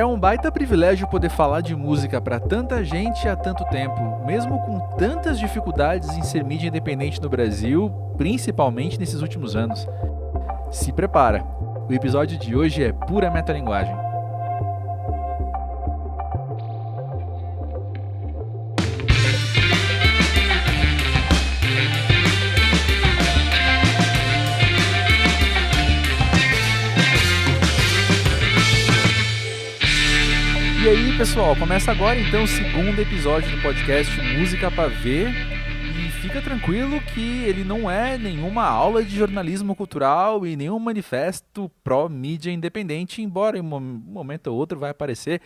É um baita privilégio poder falar de música para tanta gente há tanto tempo, mesmo com tantas dificuldades em ser mídia independente no Brasil, principalmente nesses últimos anos. Se prepara, o episódio de hoje é pura metalinguagem. E aí, pessoal, começa agora então o segundo episódio do podcast Música pra Ver. E fica tranquilo que ele não é nenhuma aula de jornalismo cultural e nenhum manifesto pró-mídia independente, embora em um momento ou outro vai aparecer.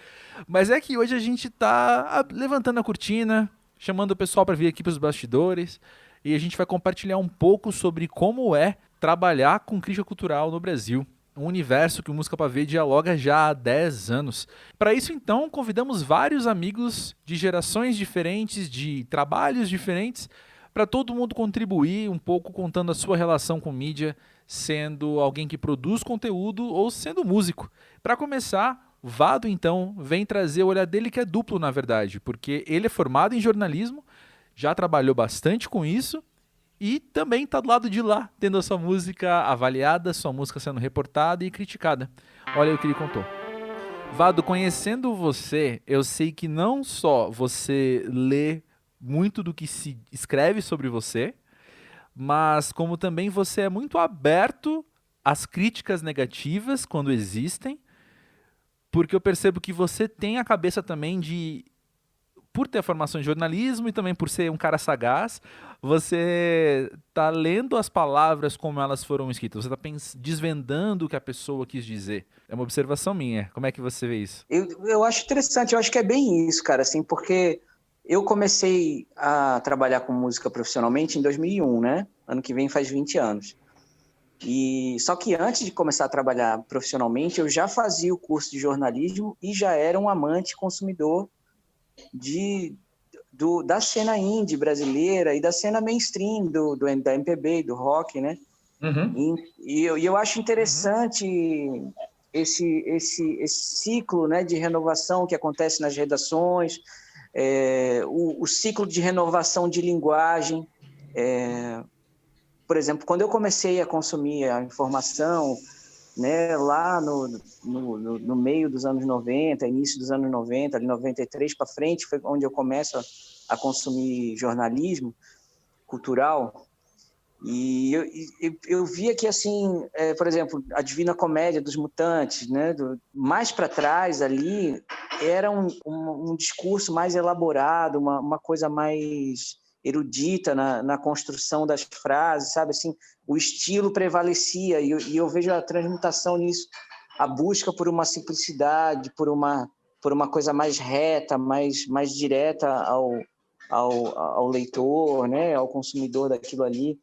Mas é que hoje a gente tá levantando a cortina, chamando o pessoal para vir aqui pros bastidores, e a gente vai compartilhar um pouco sobre como é trabalhar com crítica cultural no Brasil. Um universo que o Música pra Ver dialoga já há 10 anos. Para isso, então, convidamos vários amigos de gerações diferentes, de trabalhos diferentes, para todo mundo contribuir um pouco contando a sua relação com mídia, sendo alguém que produz conteúdo ou sendo músico. Para começar, Vado, então, vem trazer o olhar dele, que é duplo, na verdade, porque ele é formado em jornalismo, já trabalhou bastante com isso, e também está do lado de lá, tendo a sua música avaliada, sua música sendo reportada e criticada. Olha aí o que ele contou. Vado, conhecendo você, eu sei que não só você lê muito do que se escreve sobre você, mas como também você é muito aberto às críticas negativas quando existem, porque eu percebo que você tem a cabeça também de... Por ter a formação em jornalismo e também por ser um cara sagaz, você tá lendo as palavras como elas foram escritas. Você tá desvendando o que a pessoa quis dizer. É uma observação minha. Como é que você vê isso? Eu acho interessante. Eu acho que é bem isso, cara, assim, porque eu comecei a trabalhar com música profissionalmente em 2001, né? Ano que vem faz 20 anos. Só que antes de começar a trabalhar profissionalmente, eu já fazia o curso de jornalismo e já era um amante consumidor da cena indie brasileira e da cena mainstream da MPB, do rock, né? Uhum. E eu acho interessante esse ciclo, né, de renovação que acontece nas redações, o ciclo de renovação de linguagem. Por exemplo, quando eu comecei a consumir a informação, né, lá no meio dos anos 90, início dos anos 90, ali 93 para frente, foi onde eu começo a consumir jornalismo cultural. E eu via que, assim, por exemplo, a Divina Comédia dos Mutantes, né, mais para trás ali, era um discurso mais elaborado, uma coisa mais erudita na construção das frases, sabe, assim, o estilo prevalecia, e eu vejo a transmutação nisso, a busca por uma simplicidade, por uma coisa mais reta, mais direta ao leitor, né, ao consumidor daquilo ali.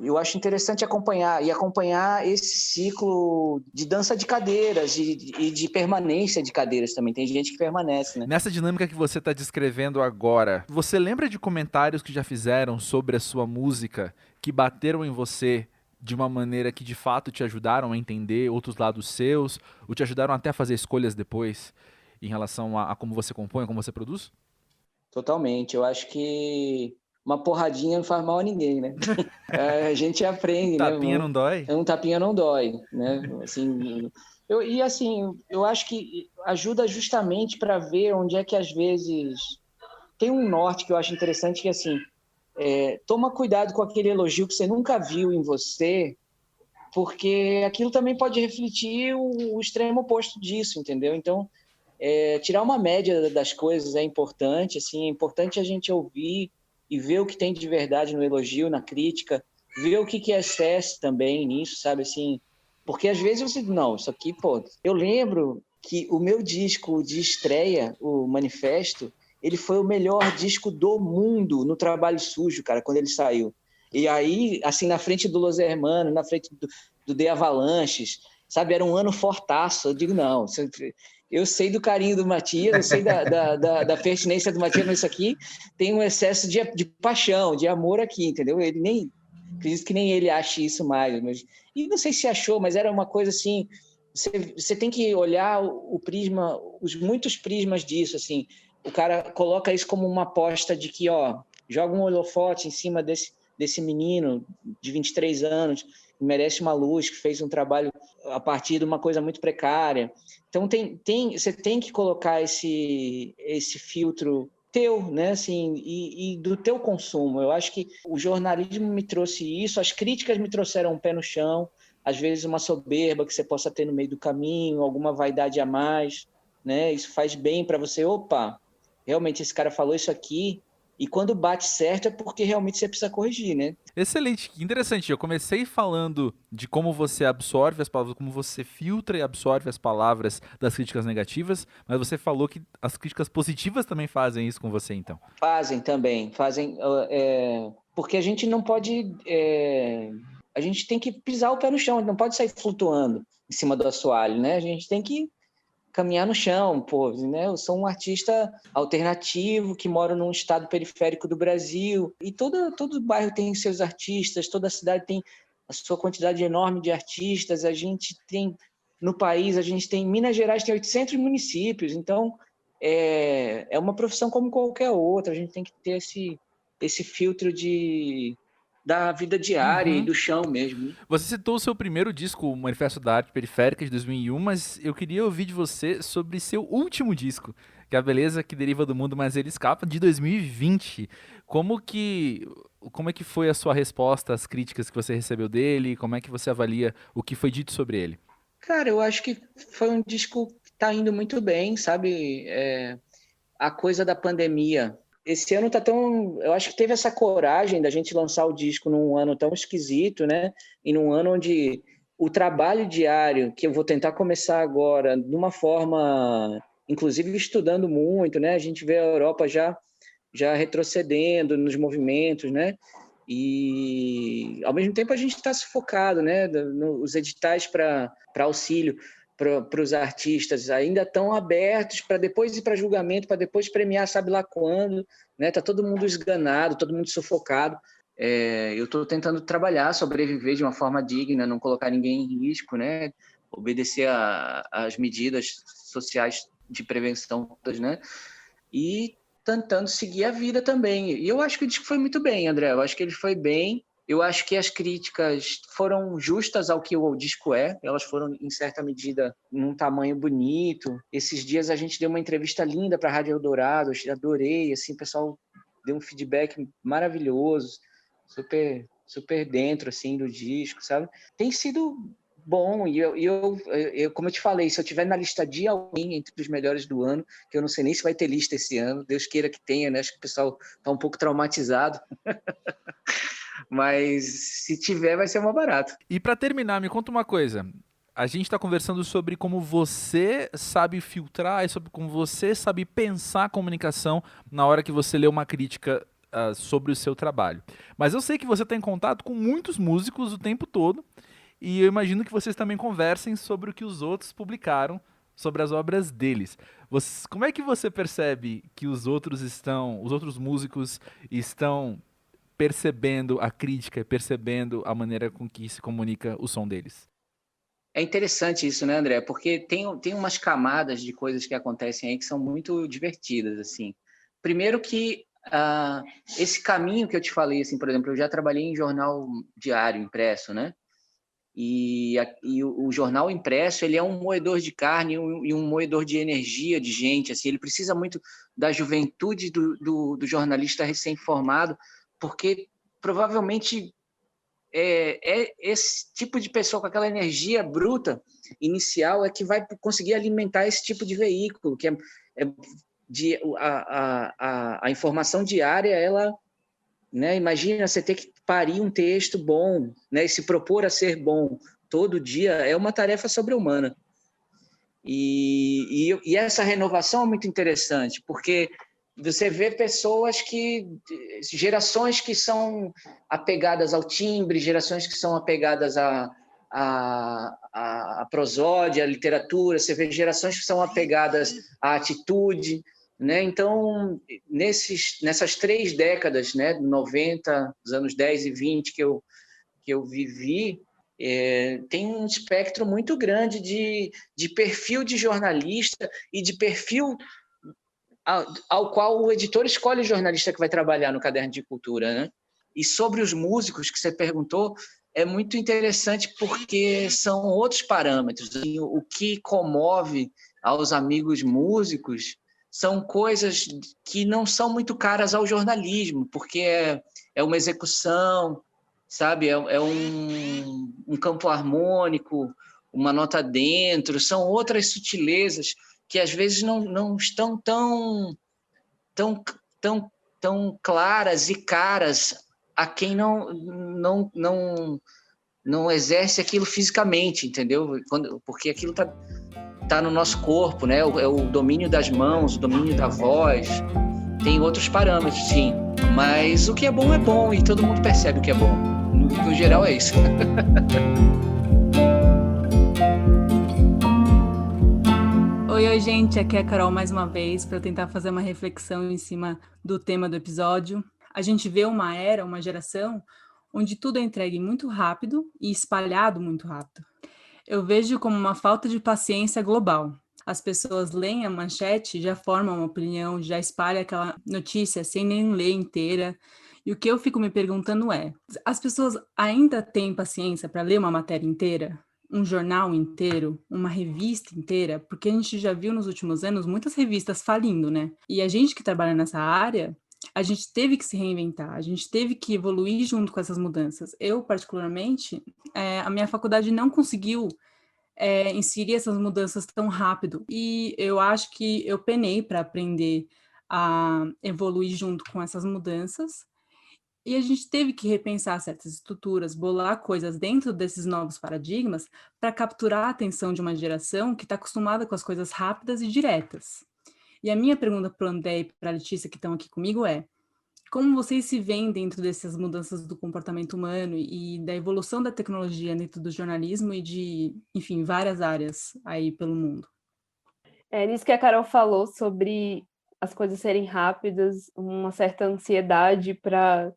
Eu acho interessante acompanhar esse ciclo de dança de cadeiras e de permanência de cadeiras também. Tem gente que permanece, né? Nessa dinâmica que você está descrevendo agora, você lembra de comentários que já fizeram sobre a sua música que bateram em você de uma maneira que de fato te ajudaram a entender outros lados seus, ou te ajudaram até a fazer escolhas depois em relação a como você compõe, a como você produz? Totalmente. Eu acho que uma porradinha não faz mal a ninguém, né? A gente aprende, né? Tapinha não dói? Um tapinha não dói, né? Assim, eu acho que ajuda justamente para ver onde é que às vezes tem um norte que eu acho interessante, que assim, toma cuidado com aquele elogio que você nunca viu em você, porque aquilo também pode refletir o extremo oposto disso, entendeu? Então, tirar uma média das coisas é importante, assim, é importante a gente ouvir e ver o que tem de verdade no elogio, na crítica, ver o que é excesso também nisso, sabe, assim, porque às vezes você, não, isso aqui, pô, eu lembro que o meu disco de estreia, o Manifesto, ele foi o melhor disco do mundo no Trabalho Sujo, cara, quando ele saiu. E aí, assim, na frente do Los Hermanos, na frente do The Avalanches, sabe, era um ano fortaço. Eu digo, não, eu sei do carinho do Matias, eu sei da pertinência do Matias, mas isso aqui tem um excesso de paixão, de amor aqui, entendeu? Acredito que nem ele ache isso mais. E não sei se achou, mas era uma coisa assim, você tem que olhar o prisma, os muitos prismas disso, assim. O cara coloca isso como uma aposta de que, ó, joga um holofote em cima desse menino de 23 anos, que merece uma luz, que fez um trabalho a partir de uma coisa muito precária. Então, você tem que colocar esse filtro teu, né, assim, e do teu consumo. Eu acho que o jornalismo me trouxe isso, as críticas me trouxeram um pé no chão, às vezes uma soberba que você possa ter no meio do caminho, alguma vaidade a mais, né? Isso faz bem para você. Opa, realmente esse cara falou isso aqui, e quando bate certo é porque realmente você precisa corrigir, né? Excelente, que interessante. Eu comecei falando de como você absorve as palavras, como você filtra e absorve as palavras das críticas negativas, mas você falou que as críticas positivas também fazem isso com você, então. Fazem também, fazem. Porque a gente não pode. A gente tem que pisar o pé no chão, não pode sair flutuando em cima do assoalho, né? A gente tem que caminhar no chão, pô, né? Eu sou um artista alternativo que mora num estado periférico do Brasil e todo bairro tem seus artistas, toda cidade tem a sua quantidade enorme de artistas. A gente tem no país, a gente tem Minas Gerais tem 800 municípios, então é uma profissão como qualquer outra. A gente tem que ter esse filtro da vida diária e do chão mesmo. Você citou o seu primeiro disco, o Manifesto da Arte Periférica, de 2001, mas eu queria ouvir de você sobre seu último disco, que é A Beleza que Deriva do Mundo, mas ele escapa, de 2020. Como é que foi a sua resposta às críticas que você recebeu dele? Como é que você avalia o que foi dito sobre ele? Cara, eu acho que foi um disco que tá indo muito bem, sabe? A coisa da pandemia. Esse ano tá tão. Eu acho que teve essa coragem da gente lançar o disco num ano tão esquisito, né? E num ano onde o trabalho diário, que eu vou tentar começar agora, de uma forma, inclusive estudando muito, né? A gente vê a Europa já retrocedendo nos movimentos, né? E ao mesmo tempo a gente está sufocado, né? Os editais para auxílio para os artistas ainda estão abertos para depois ir para julgamento, para depois premiar, sabe lá quando, né? Tá todo mundo esganado, todo mundo sufocado. Eu estou tentando trabalhar, sobreviver de uma forma digna, não colocar ninguém em risco, né? Obedecer às medidas sociais de prevenção, né? E tentando seguir a vida também. E eu acho que o disco foi muito bem, André. Eu acho que ele foi bem. Eu acho que as críticas foram justas ao que o disco é. Elas foram, em certa medida, num tamanho bonito. Esses dias a gente deu uma entrevista linda para a Rádio Eldorado. Eu adorei. Assim, o pessoal deu um feedback maravilhoso. Super, super dentro assim, do disco, sabe? Tem sido bom, e eu, como eu te falei, se eu tiver na lista de alguém entre os melhores do ano, que eu não sei nem se vai ter lista esse ano, Deus queira que tenha, né? Acho que o pessoal tá um pouco traumatizado, mas se tiver vai ser mais barato. E para terminar, me conta uma coisa. A gente está conversando sobre como você sabe filtrar e sobre como você sabe pensar a comunicação na hora que você lê uma crítica sobre o seu trabalho. Mas eu sei que você está em contato com muitos músicos o tempo todo e eu imagino que vocês também conversem sobre o que os outros publicaram sobre as obras deles. Como é que você percebe que os outros músicos estão percebendo a crítica, percebendo a maneira com que se comunica o som deles? É interessante isso, né, André? Porque tem umas camadas de coisas que acontecem aí que são muito divertidas, assim. Primeiro que esse caminho que eu te falei, assim, por exemplo, eu já trabalhei em jornal diário impresso, né? E o jornal impresso, ele é um moedor de carne e um moedor de energia de gente, assim, ele precisa muito da juventude do jornalista recém-formado, porque provavelmente esse tipo de pessoa com aquela energia bruta inicial é que vai conseguir alimentar esse tipo de veículo, que a informação diária, ela, né? Imagina você ter que parir um texto bom, né? E se propor a ser bom todo dia é uma tarefa sobre-humana. E essa renovação é muito interessante, porque você vê gerações que são apegadas ao timbre, gerações que são apegadas à prosódia, à literatura, você vê gerações que são apegadas à atitude, né? Então, nessas 3 décadas, né, 90, dos anos 10 e 20 que eu vivi, Tem um espectro muito grande de perfil de jornalista e de perfil ao qual o editor escolhe o jornalista que vai trabalhar no Caderno de Cultura, né? E sobre os músicos que você perguntou, é muito interessante porque são outros parâmetros. O que comove aos amigos músicos são coisas que não são muito caras ao jornalismo, porque é uma execução, sabe? É um campo harmônico, uma nota dentro, são outras sutilezas que às vezes não estão tão claras e caras a quem não exerce aquilo fisicamente, entendeu? Porque aquilo tá no nosso corpo, né? É o domínio das mãos, o domínio da voz. Tem outros parâmetros, sim. Mas o que é bom e todo mundo percebe o que é bom. No geral é isso. Oi, gente, aqui é a Carol mais uma vez para tentar fazer uma reflexão em cima do tema do episódio. A gente vê uma geração onde tudo é entregue muito rápido e espalhado muito rápido. Eu vejo como uma falta de paciência global. As pessoas leem a manchete, já formam uma opinião, já espalham aquela notícia sem nem ler inteira. E o que eu fico me perguntando é, as pessoas ainda têm paciência para ler uma matéria inteira? Um jornal inteiro, uma revista inteira, porque a gente já viu nos últimos anos muitas revistas falindo, né? E a gente que trabalha nessa área, a gente teve que se reinventar, a gente teve que evoluir junto com essas mudanças. Eu, particularmente, a minha faculdade não conseguiu inserir essas mudanças tão rápido, e eu acho que eu penei para aprender a evoluir junto com essas mudanças. E a gente teve que repensar certas estruturas, bolar coisas dentro desses novos paradigmas para capturar a atenção de uma geração que está acostumada com as coisas rápidas e diretas. E a minha pergunta para o André e para a Letícia, que estão aqui comigo, é: como vocês se veem dentro dessas mudanças do comportamento humano e da evolução da tecnologia dentro do jornalismo e de, enfim, várias áreas aí pelo mundo? Nisso que a Carol falou sobre as coisas serem rápidas, uma certa ansiedade para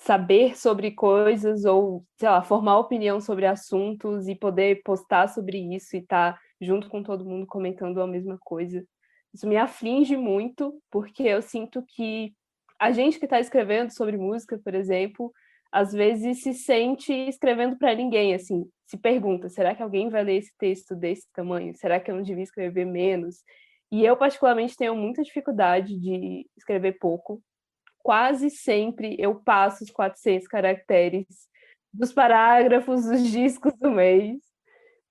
saber sobre coisas ou, sei lá, formar opinião sobre assuntos e poder postar sobre isso e estar junto com todo mundo comentando a mesma coisa. Isso me aflige muito, porque eu sinto que a gente que está escrevendo sobre música, por exemplo, às vezes se sente escrevendo para ninguém, assim, se pergunta, será que alguém vai ler esse texto desse tamanho? Será que eu não devia escrever menos? E eu, particularmente, tenho muita dificuldade de escrever pouco. Quase sempre eu passo os 400 caracteres dos parágrafos, dos discos do mês,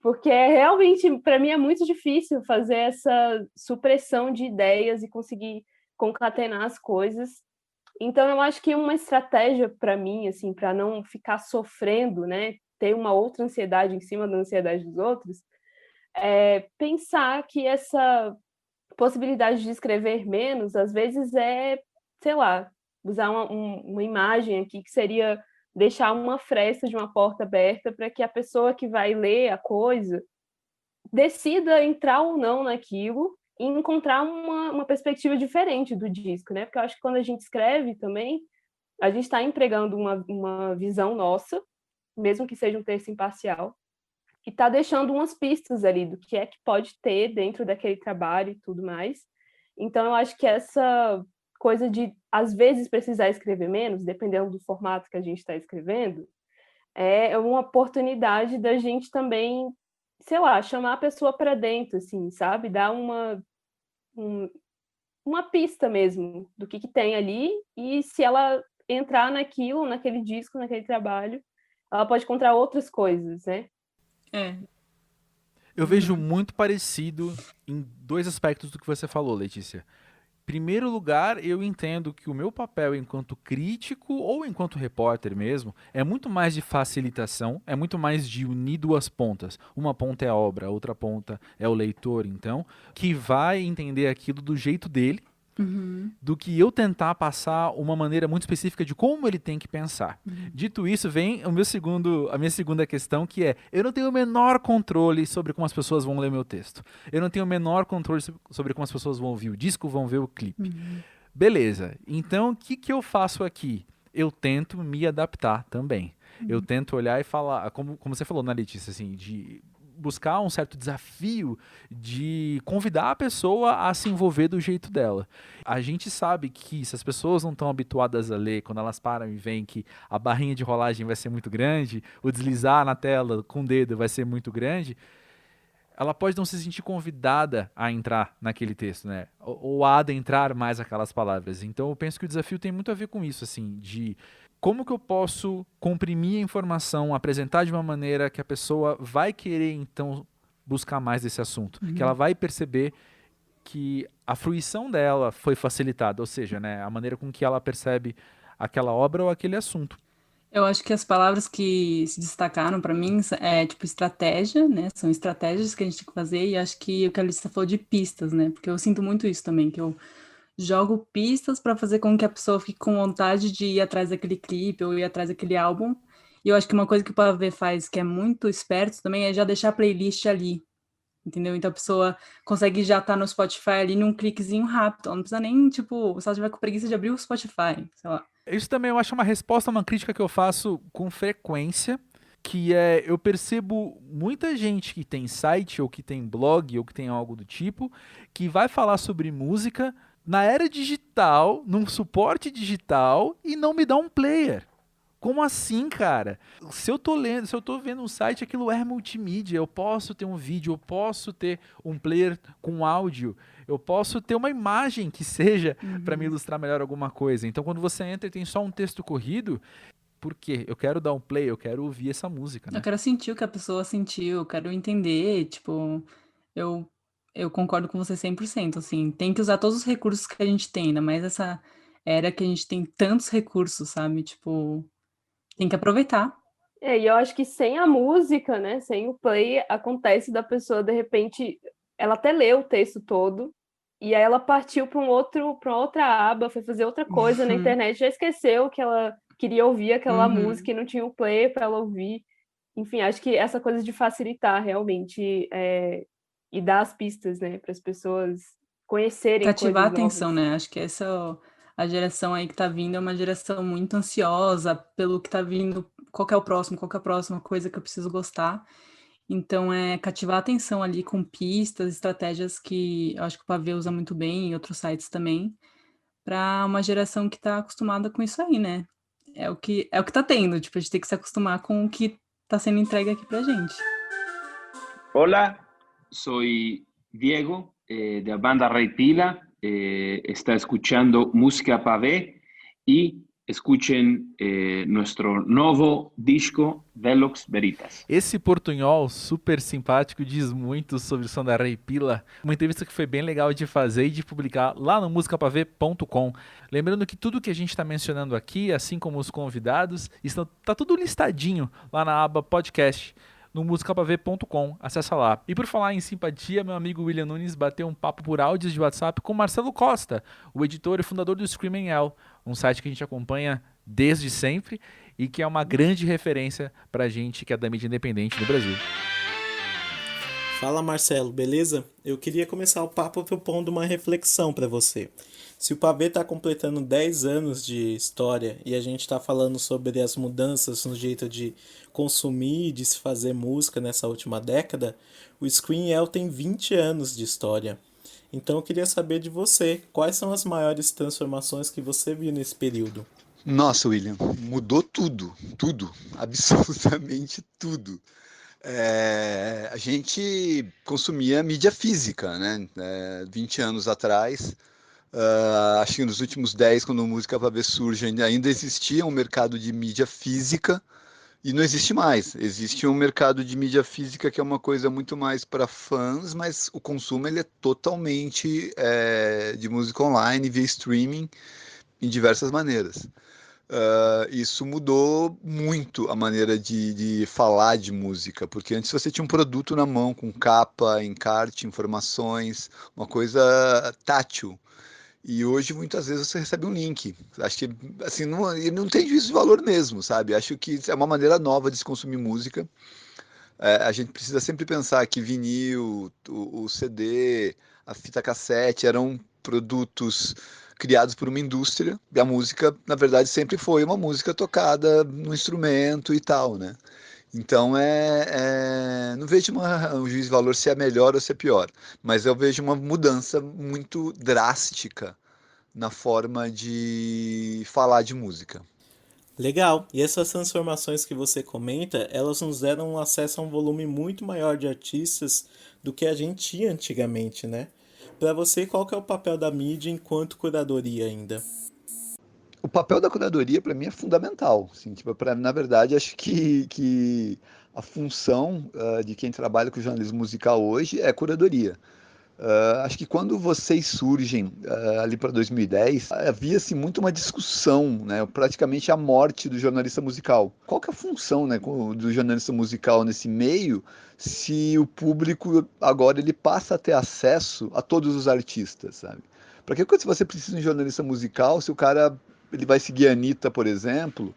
porque realmente, para mim, é muito difícil fazer essa supressão de ideias e conseguir concatenar as coisas. Então, eu acho que uma estratégia para mim, assim, para não ficar sofrendo, né, ter uma outra ansiedade em cima da ansiedade dos outros, é pensar que essa possibilidade de escrever menos, às vezes sei lá, usar uma imagem aqui que seria deixar uma fresta de uma porta aberta para que a pessoa que vai ler a coisa decida entrar ou não naquilo e encontrar uma perspectiva diferente do disco, né? Porque eu acho que quando a gente escreve também, a gente está empregando uma visão nossa, mesmo que seja um texto imparcial, e está deixando umas pistas ali do que é que pode ter dentro daquele trabalho e tudo mais. Então, eu acho que essa coisa de, às vezes, precisar escrever menos, dependendo do formato que a gente está escrevendo, é uma oportunidade da gente também, sei lá, chamar a pessoa para dentro, assim, sabe? Dar uma pista mesmo do que tem ali, e se ela entrar naquilo, naquele disco, naquele trabalho, ela pode encontrar outras coisas, né? Eu vejo muito parecido em dois aspectos do que você falou, Letícia. Primeiro lugar, eu entendo que o meu papel enquanto crítico ou enquanto repórter mesmo é muito mais de facilitação, é muito mais de unir duas pontas. Uma ponta é a obra, a outra ponta é o leitor, então, que vai entender aquilo do jeito dele, do que eu tentar passar uma maneira muito específica de como ele tem que pensar. Dito isso, vem a minha segunda questão, que é: eu não tenho o menor controle sobre como as pessoas vão ler meu texto. Eu não tenho o menor controle sobre como as pessoas vão ouvir o disco, vão ver o clipe. Beleza, então o que eu faço aqui? eu tento me adaptar também. Eu tento olhar e falar, como você falou, né, Letícia, assim, de buscar um certo desafio de convidar a pessoa a se envolver do jeito dela. A gente sabe que se as pessoas não estão habituadas a ler, quando elas param e veem que a barrinha de rolagem vai ser muito grande, o deslizar na tela com o dedo vai ser muito grande, ela pode não se sentir convidada a entrar naquele texto, né? Ou a adentrar mais aquelas palavras. Então eu penso que o desafio tem muito a ver com isso, assim, de como que eu posso comprimir a informação, apresentar de uma maneira que a pessoa vai querer, então, buscar mais desse assunto. Que ela vai perceber que a fruição dela foi facilitada, ou seja, né, a maneira com que ela percebe aquela obra ou aquele assunto. Eu acho que as palavras que se destacaram para mim é tipo estratégia, né? São estratégias que a gente tem que fazer, e acho que o que a Alicia falou de pistas, né? Porque eu sinto muito isso também, que eu jogo pistas para fazer com que a pessoa fique com vontade de ir atrás daquele clipe ou ir atrás daquele álbum. E eu acho que uma coisa que o Pavê faz que é muito esperto também é já deixar a playlist ali, entendeu? Então a pessoa consegue já estar no Spotify ali num cliquezinho rápido. Ela não precisa nem, tipo, se ela tiver com preguiça de abrir o Spotify, sei lá. Isso também eu acho uma resposta a uma crítica que eu faço com frequência, que é, eu percebo muita gente que tem site, ou que tem blog, ou que tem algo do tipo, que vai falar sobre música na era digital, num suporte digital, e não me dá um player. Como assim, cara? Se eu tô vendo um site, aquilo é multimídia. Eu posso ter um vídeo, eu posso ter um player com áudio, eu posso ter uma imagem que seja para me ilustrar melhor alguma coisa. Então, quando você entra e tem só um texto corrido, por quê? Eu quero dar um play, eu quero ouvir essa música, né? Eu quero sentir o que a pessoa sentiu, eu quero entender, tipo, eu, eu concordo com você 100%, assim, tem que usar todos os recursos que a gente tem, ainda mais essa era que a gente tem tantos recursos, sabe? Tipo, tem que aproveitar. E eu acho que sem a música, né, sem o play, acontece da pessoa, de repente, ela até leu o texto todo, e aí ela partiu para uma outra aba, foi fazer outra coisa na internet, já esqueceu que ela queria ouvir aquela música e não tinha o play para ela ouvir. Enfim, acho que essa coisa de facilitar realmente e dar as pistas, né, para as pessoas conhecerem Cativar a coisas atenção, novas. né? Acho que essa a geração aí que tá vindo é uma geração muito ansiosa pelo que tá vindo, qual que é o próximo, qual que é a próxima coisa que eu preciso gostar. Então, é cativar a atenção ali com pistas, estratégias que eu acho que o Pavê usa muito bem, e outros sites também, para uma geração que está acostumada com isso aí, né? É o que tá tendo, tipo, a gente tem que se acostumar com o que tá sendo entregue aqui pra gente. Hola, soy Diego de la banda Rey Pila. Está escuchando Música Pavé y escuchen nuestro nuevo disco Velox Veritas. Esse portunhol super simpático diz muito sobre o som da Rei Pila. Uma entrevista que foi bem legal de fazer e de publicar lá no musicapavê.com. Lembrando que tudo que a gente está mencionando aqui, assim como os convidados, está tudo listadinho lá na aba podcast, no musicapavê.com. Acessa lá. E por falar em simpatia, meu amigo William Nunes bateu um papo por áudios de WhatsApp com Marcelo Costa, o editor e fundador do Screaming Owl, um site que a gente acompanha desde sempre e que é uma grande referência pra gente que é da mídia independente no Brasil. Fala Marcelo, beleza? Eu queria começar o papo propondo uma reflexão para você. Se o Pavê está completando 10 anos de história e a gente está falando sobre as mudanças no jeito de consumir e de se fazer música nessa última década, o Screaming Owl tem 20 anos de história. Então eu queria saber de você, quais são as maiores transformações que você viu nesse período? Nossa, William, mudou tudo, absolutamente tudo. A gente consumia mídia física, né? 20 anos atrás, acho que nos últimos 10, quando a Música Pavê surge, ainda existia um mercado de mídia física e não existe mais. Existe um mercado de mídia física que é uma coisa muito mais para fãs, mas o consumo ele é totalmente de música online, via streaming, em diversas maneiras. Isso mudou muito a maneira de falar de música, porque antes você tinha um produto na mão com capa, encarte, informações, uma coisa tátil. E hoje muitas vezes você recebe um link. Acho que assim não tem juízo de valor mesmo, sabe? Acho que é uma maneira nova de se consumir música. A gente precisa sempre pensar que vinil, o CD, a fita cassete eram produtos criados por uma indústria, e a música, na verdade, sempre foi uma música tocada no instrumento e tal, né? Então, não vejo um juízo de valor se é melhor ou se é pior, mas eu vejo uma mudança muito drástica na forma de falar de música. Legal. E essas transformações que você comenta, elas nos deram acesso a um volume muito maior de artistas do que a gente tinha antigamente, né? Para você, qual que é o papel da mídia enquanto curadoria ainda? O papel da curadoria para mim é fundamental. Assim, tipo, na verdade, acho que a função de quem trabalha com jornalismo musical hoje é curadoria. Acho que quando vocês surgem ali para 2010, havia-se muito uma discussão, né, praticamente a morte do jornalista musical. Qual que é a função, né, do jornalista musical nesse meio, se o público agora ele passa a ter acesso a todos os artistas, sabe? Para que quando você precisa de um jornalista musical, se o cara ele vai seguir a Anitta, por exemplo,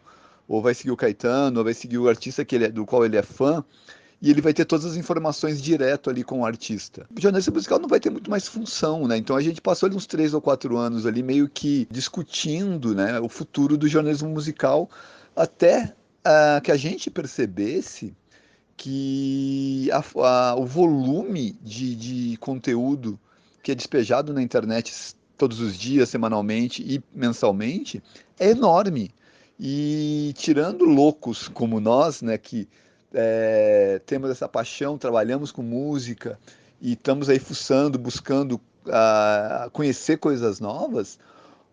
ou vai seguir o Caetano, ou vai seguir o artista do qual ele é fã, e ele vai ter todas as informações direto ali com o artista. O jornalista musical não vai ter muito mais função, né? Então a gente passou ali uns 3 ou 4 anos ali meio que discutindo, né, o futuro do jornalismo musical, até que a gente percebesse que o volume de conteúdo que é despejado na internet todos os dias, semanalmente e mensalmente, é enorme. E tirando loucos como nós, né, que temos essa paixão, trabalhamos com música e estamos aí fuçando, buscando conhecer coisas novas,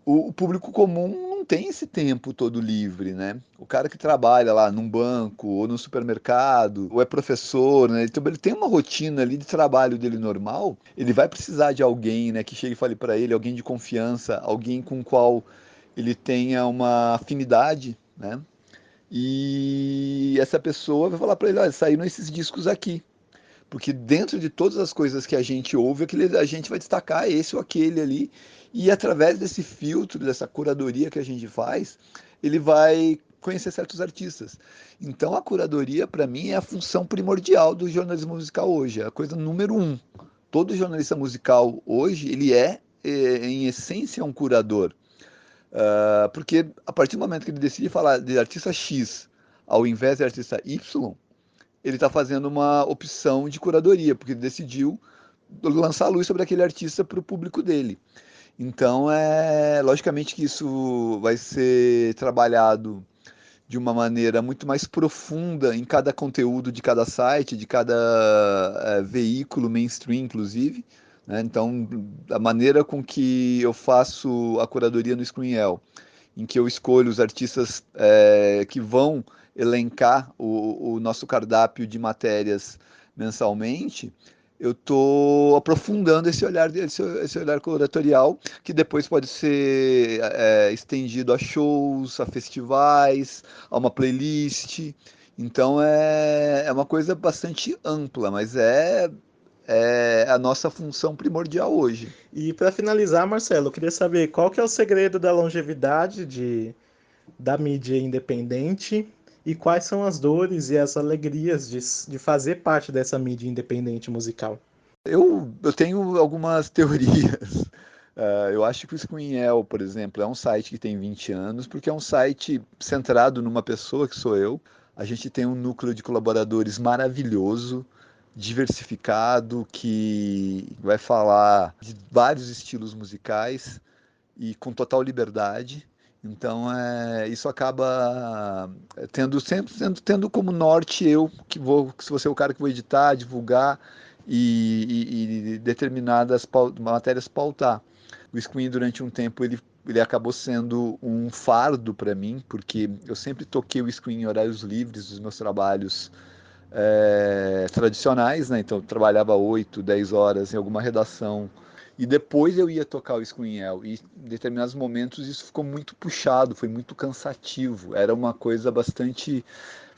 o público comum não tem esse tempo todo livre, né? O cara que trabalha lá num banco ou no supermercado, ou é professor, né? Então ele tem uma rotina ali de trabalho dele normal, ele vai precisar de alguém, né, que chegue e fale para ele, alguém de confiança, alguém com o qual ele tenha uma afinidade, né? E essa pessoa vai falar para ele, olha, saíram esses discos aqui. Porque dentro de todas as coisas que a gente ouve, a gente vai destacar esse ou aquele ali. E através desse filtro, dessa curadoria que a gente faz, ele vai conhecer certos artistas. Então a curadoria, para mim, é a função primordial do jornalismo musical hoje. É a coisa número um. Todo jornalista musical hoje, ele em essência, um curador. Porque a partir do momento que ele decide falar de artista X ao invés de artista Y, ele está fazendo uma opção de curadoria, porque ele decidiu lançar a luz sobre aquele artista para o público dele. Então, logicamente que isso vai ser trabalhado de uma maneira muito mais profunda em cada conteúdo de cada site, de cada veículo mainstream, inclusive, né? Então, a maneira com que eu faço a curadoria no Screenel, em que eu escolho os artistas que vão elencar o nosso cardápio de matérias mensalmente, eu estou aprofundando esse olhar curatorial, que depois pode ser estendido a shows, a festivais, a uma playlist. Então é uma coisa bastante ampla, mas é a nossa função primordial hoje. E para finalizar, Marcelo, eu queria saber qual que é o segredo da longevidade da mídia independente e quais são as dores e as alegrias de fazer parte dessa mídia independente musical. Eu tenho algumas teorias. Eu acho que o Screenel, por exemplo, é um site que tem 20 anos, porque é um site centrado numa pessoa que sou eu. A gente tem um núcleo de colaboradores maravilhoso, diversificado, que vai falar de vários estilos musicais e com total liberdade. Então, isso acaba tendo como norte eu, que vou ser o cara que vou editar, divulgar e determinadas matérias pautar. O Screen, durante um tempo, ele acabou sendo um fardo para mim, porque eu sempre toquei o Screen em horários livres dos meus trabalhos tradicionais, né? Então eu trabalhava 8, 10 horas em alguma redação e depois eu ia tocar o Screenel, e em determinados momentos isso ficou muito puxado, foi muito cansativo, era uma coisa bastante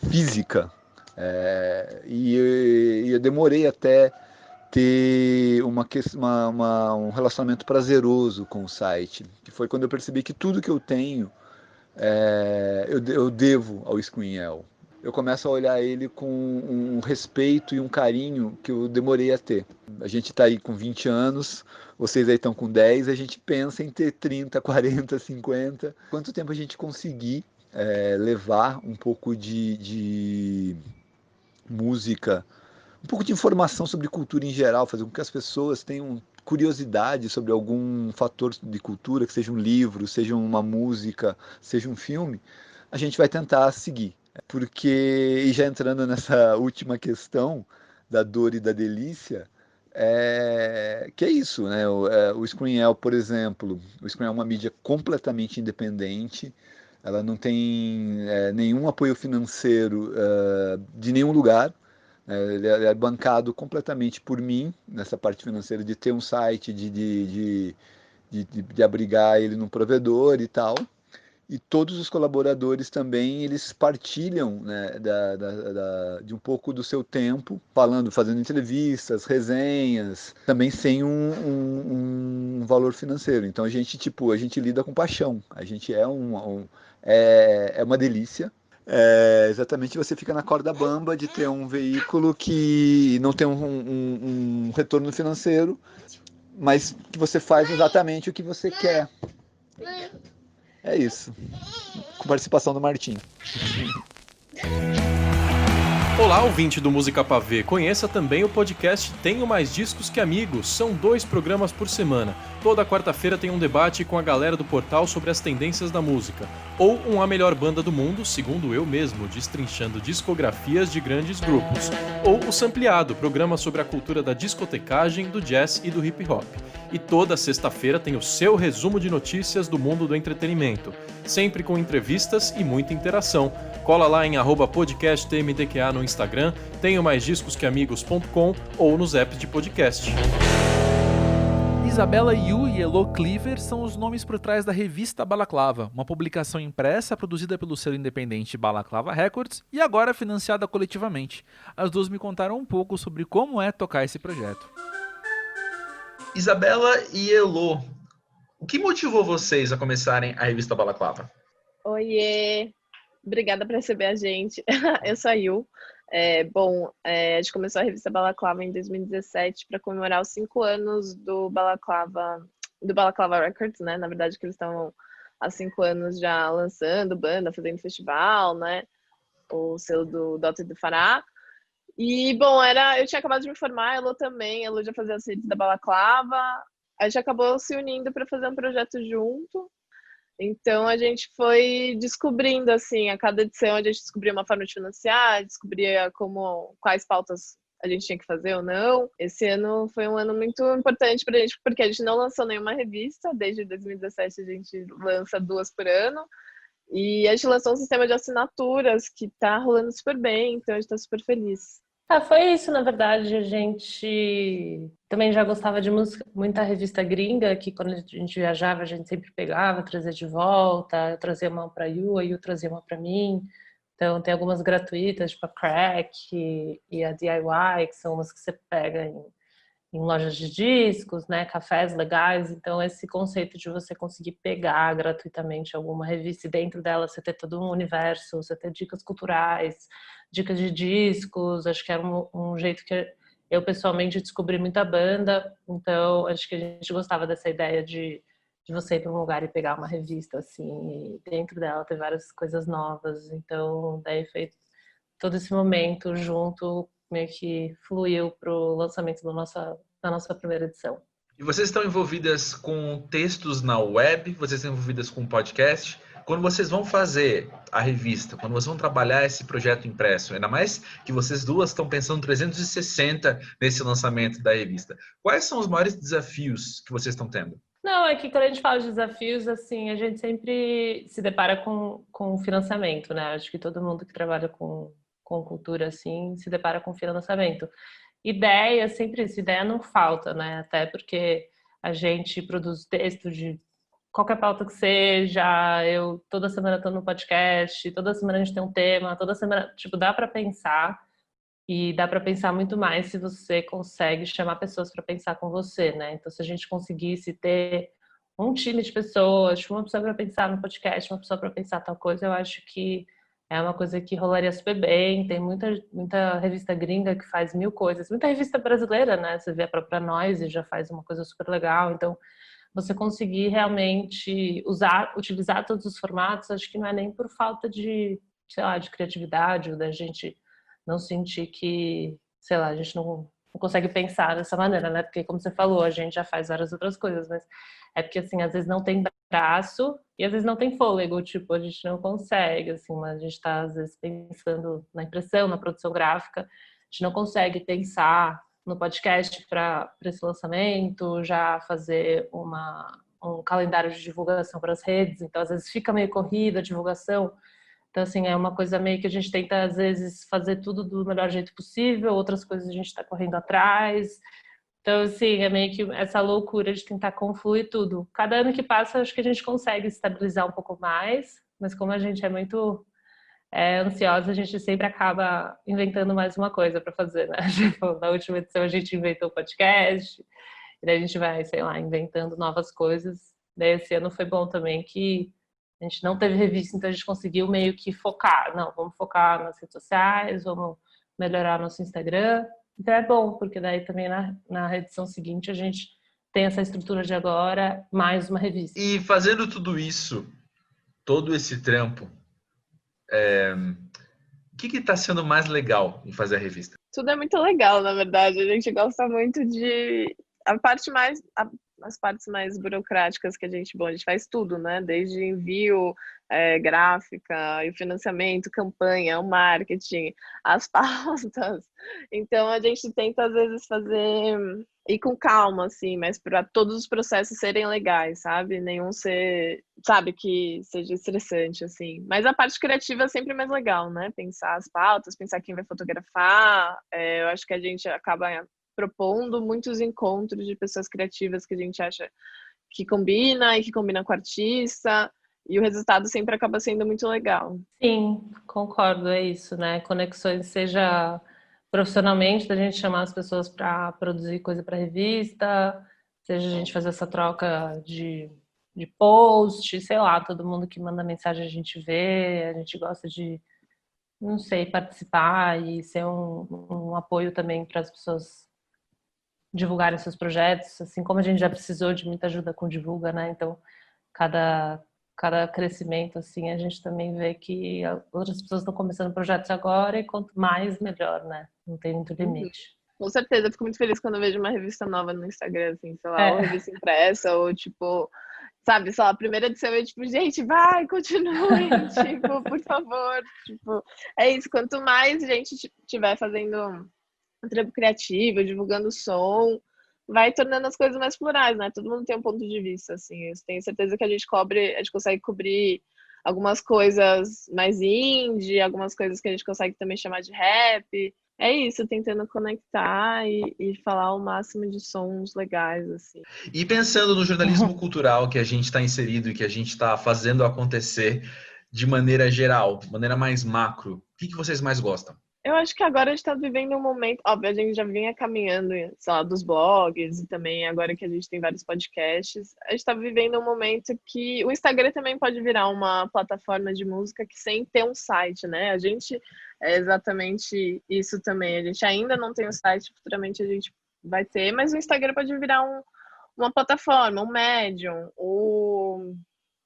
física, e eu demorei até ter um relacionamento prazeroso com o site, que foi quando eu percebi que tudo que eu tenho eu devo ao Screenel. eu começo a olhar ele com um respeito e um carinho que eu demorei a ter. A gente está aí com 20 anos, vocês aí estão com 10, a gente pensa em ter 30, 40, 50. Quanto tempo a gente conseguir levar um pouco de música, um pouco de informação sobre cultura em geral, fazer com que as pessoas tenham curiosidade sobre algum fator de cultura, que seja um livro, seja uma música, seja um filme, a gente vai tentar seguir. Porque, e já entrando nessa última questão da dor e da delícia, que é isso, né? O Screenel, por exemplo, o Screenel é uma mídia completamente independente, ela não tem nenhum apoio financeiro de nenhum lugar, ele é bancado completamente por mim, nessa parte financeira, de ter um site, de abrigar ele no provedor e tal. E todos os colaboradores também, eles partilham, né, de um pouco do seu tempo, fazendo entrevistas, resenhas, também sem um valor financeiro. Então a gente lida com paixão, a gente é uma delícia. Exatamente, você fica na corda bamba de ter um veículo que não tem um retorno financeiro, mas que você faz exatamente o que você quer. É isso. Com participação do Martim. Olá, ouvinte do Música Pavê. Conheça também o podcast Tenho Mais Discos Que Amigos. São 2 programas por semana. Toda quarta-feira tem um debate com a galera do portal sobre as tendências da música. Ou A Melhor Banda do Mundo, segundo eu mesmo, destrinchando discografias de grandes grupos. Ou o Sampleado, programa sobre a cultura da discotecagem, do jazz e do hip hop. E toda sexta-feira tem o seu resumo de notícias do mundo do entretenimento, sempre com entrevistas e muita interação. Cola lá em @podcasttmdqa no Instagram, tenho mais discos que amigos.com ou nos apps de podcast. Isabela Yu e Elo Cleaver são os nomes por trás da revista Balaclava, uma publicação impressa produzida pelo selo independente Balaclava Records e agora financiada coletivamente. As duas me contaram um pouco sobre como é tocar esse projeto. Isabela e Elo, o que motivou vocês a começarem a revista Balaclava? Oiê, obrigada por receber a gente. Eu sou a Yu. A gente começou a revista Balaclava em 2017 para comemorar os 5 anos do Balaclava Records, né? Na verdade, que eles estão há 5 anos já lançando banda, fazendo festival, né? O selo do Dota e do Fará. E, eu tinha acabado de me formar, a Elo também, a Elo já fazia as redes da Balaclava, a gente acabou se unindo para fazer um projeto junto. Então, a gente foi descobrindo, assim, a cada edição a gente descobria uma forma de financiar, descobria quais pautas a gente tinha que fazer ou não. Esse ano foi um ano muito importante para a gente, porque a gente não lançou nenhuma revista, desde 2017 a gente lança 2 por ano. E a gente lançou um sistema de assinaturas que tá rolando super bem, então a gente tá super feliz. Foi isso, na verdade. A gente também já gostava de música, muita revista gringa, que quando a gente viajava, a gente sempre pegava, trazia de volta. Eu trazia uma pra Yu, a Yu trazia uma pra mim. Então, tem algumas gratuitas, tipo a Crack e a DIY, que são umas que você pega em lojas de discos, né, cafés legais. Então, esse conceito de você conseguir pegar gratuitamente alguma revista e dentro dela você ter todo um universo, você ter dicas culturais, dicas de discos, acho que era um jeito que eu pessoalmente descobri muita banda. Então, acho que a gente gostava dessa ideia de você ir para um lugar e pegar uma revista, assim, e dentro dela ter várias coisas novas. Então, daí foi todo esse momento junto, meio que fluiu para o lançamento da nossa primeira edição. E vocês estão envolvidas com textos na web? Vocês estão envolvidas com podcast? Quando vocês vão fazer a revista, quando vocês vão trabalhar esse projeto impresso, ainda mais que vocês duas estão pensando 360 nesse lançamento da revista, quais são os maiores desafios que vocês estão tendo? Não, é que quando a gente fala de desafios, assim, a gente sempre se depara com financiamento, né? Acho que todo mundo que trabalha com cultura, assim, se depara com financiamento. Ideia, sempre isso, ideia não falta, né? Até porque a gente produz texto de qualquer pauta que seja, eu toda semana estou no podcast, toda semana a gente tem um tema, toda semana, tipo, dá para pensar, e dá para pensar muito mais se você consegue chamar pessoas para pensar com você, né? Então, se a gente conseguisse ter um time de pessoas, uma pessoa para pensar no podcast, uma pessoa para pensar tal coisa, eu acho que é uma coisa que rolaria super bem. Tem muita revista gringa que faz 1000 coisas. Muita revista brasileira, né? Você vê a própria Noise já faz uma coisa super legal. Então, você conseguir realmente utilizar todos os formatos, acho que não é nem por falta de, sei lá, de criatividade, ou da gente não sentir que, sei lá, a gente não consegue pensar dessa maneira, né? Porque, como você falou, a gente já faz várias outras coisas, mas é porque, assim, às vezes não tem braço e às vezes não tem fôlego, tipo, a gente não consegue, assim, mas a gente está, às vezes, pensando na impressão, na produção gráfica, a gente não consegue pensar no podcast para esse lançamento, já fazer um calendário de divulgação para as redes, então, às vezes, fica meio corrida a divulgação. Então, assim, é uma coisa meio que a gente tenta, às vezes, fazer tudo do melhor jeito possível, outras coisas a gente está correndo atrás. Então, assim, é meio que essa loucura de tentar confluir tudo. Cada ano que passa, acho que a gente consegue estabilizar um pouco mais, mas como a gente é muito ansiosa, a gente sempre acaba inventando mais uma coisa para fazer, né? Tipo, na última edição a gente inventou o podcast, e daí a gente vai, sei lá, inventando novas coisas. Daí esse ano foi bom também que a gente não teve revista, então a gente conseguiu meio que focar. Não, vamos focar nas redes sociais, vamos melhorar nosso Instagram. Então é bom, porque daí também na edição seguinte a gente tem essa estrutura de agora, mais uma revista. E fazendo tudo isso, todo esse trampo, o que está sendo mais legal em fazer a revista? Tudo é muito legal, na verdade. A gente gosta muito de... As partes mais burocráticas que a gente faz tudo, né? Desde envio, gráfica, e o financiamento, campanha, o marketing, as pautas. Então a gente tenta às vezes ir com calma, assim, mas para todos os processos serem legais, sabe? Nenhum que seja estressante, assim. Mas a parte criativa é sempre mais legal, né? Pensar as pautas, pensar quem vai fotografar. Eu acho que a gente acaba propondo muitos encontros de pessoas criativas que a gente acha que combina e que combina com o artista, e o resultado sempre acaba sendo muito legal. Sim, concordo, é isso, né? Conexões, seja profissionalmente, da gente chamar as pessoas para produzir coisa para revista, seja a gente fazer essa troca de post, sei lá, todo mundo que manda mensagem a gente vê, a gente gosta de, não sei, participar e ser um apoio também para as pessoas divulgarem seus projetos, assim como a gente já precisou de muita ajuda com divulga, né? Então, cada crescimento, assim, a gente também vê que outras pessoas estão começando projetos agora e quanto mais, melhor, né? Não tem muito limite. Com certeza, eu fico muito feliz quando eu vejo uma revista nova no Instagram, assim, sei lá, ou revista impressa, ou tipo, sabe, sei lá, a primeira edição é tipo, gente, vai, continue, tipo, por favor, tipo, é isso, quanto mais gente tiver fazendo um trampo criativo, divulgando som, vai tornando as coisas mais plurais, né? Todo mundo tem um ponto de vista, assim. Eu tenho certeza que a gente consegue cobrir algumas coisas mais indie, algumas coisas que a gente consegue também chamar de rap. É isso, tentando conectar e falar o máximo de sons legais, assim. E pensando no jornalismo cultural que a gente está inserido e que a gente está fazendo acontecer de maneira geral, de maneira mais macro, o que vocês mais gostam? Eu acho que agora a gente está vivendo um momento... Óbvio, a gente já vinha caminhando, sei lá, dos blogs e também agora que a gente tem vários podcasts, a gente está vivendo um momento que o Instagram também pode virar uma plataforma de música que sem ter um site, né? A gente é exatamente isso também. A gente ainda não tem um site, futuramente a gente vai ter, mas o Instagram pode virar uma plataforma, um Medium, ou...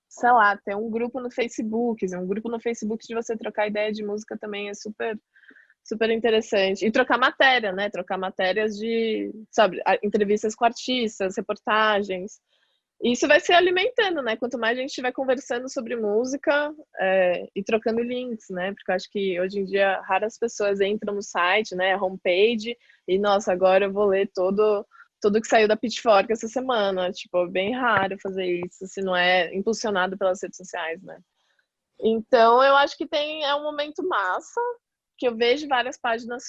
sei lá, ter um grupo no Facebook. Um grupo no Facebook de você trocar ideia de música também é super interessante. E trocar matéria, né? Trocar matérias de, sabe, entrevistas com artistas, reportagens. E isso vai se alimentando, né? Quanto mais a gente estiver conversando sobre música e trocando links, né? Porque eu acho que hoje em dia raras pessoas entram no site, né? Homepage, e nossa, agora eu vou ler tudo que saiu da Pitchfork essa semana. Tipo, é bem raro fazer isso, se não é impulsionado pelas redes sociais, né? Então, eu acho que é um momento massa, que eu vejo várias páginas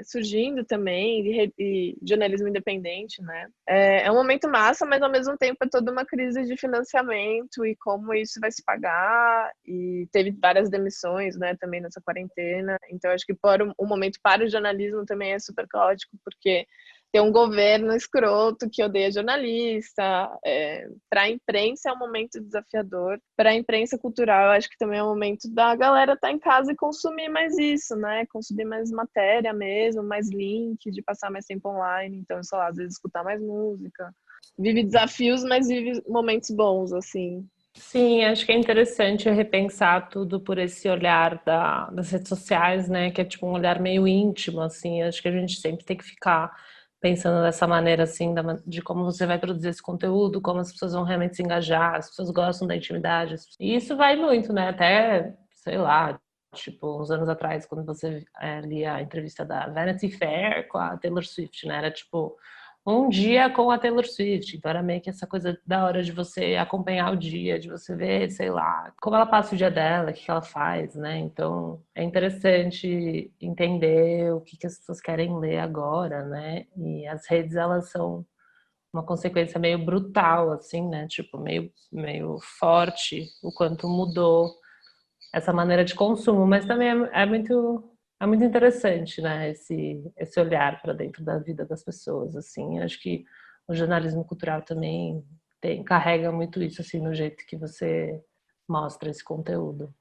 surgindo também, de jornalismo independente, né? É um momento massa, mas ao mesmo tempo é toda uma crise de financiamento e como isso vai se pagar, e teve várias demissões, né, também nessa quarentena. Então acho que um momento para o jornalismo também é super caótico, porque tem um governo escroto que odeia jornalista. Para a imprensa é um momento desafiador. Para a imprensa cultural, eu acho que também é um momento da galera estar em casa e consumir mais isso, né? Consumir mais matéria mesmo, mais link, de passar mais tempo online. Então, sei lá, às vezes escutar mais música. Vive desafios, mas vive momentos bons, assim. Sim, acho que é interessante repensar tudo por esse olhar das redes sociais, né? Que é tipo um olhar meio íntimo, assim. Acho que a gente sempre tem que ficar pensando dessa maneira, assim, de como você vai produzir esse conteúdo, como as pessoas vão realmente se engajar, as pessoas gostam da intimidade. E isso vai muito, né? Até, sei lá, tipo, uns anos atrás, quando você lia a entrevista da Vanity Fair com a Taylor Swift, né? Era tipo um dia com a Taylor Swift. Então era meio que essa coisa da hora de você acompanhar o dia, de você ver, sei lá, como ela passa o dia dela, o que ela faz, né? Então é interessante entender o que as pessoas querem ler agora, né? E as redes, elas são uma consequência meio brutal, assim, né? Tipo, meio forte o quanto mudou essa maneira de consumo, mas também é muito interessante, né, esse olhar para dentro da vida das pessoas, assim. Acho que o jornalismo cultural também carrega muito isso, assim, no jeito que você mostra esse conteúdo.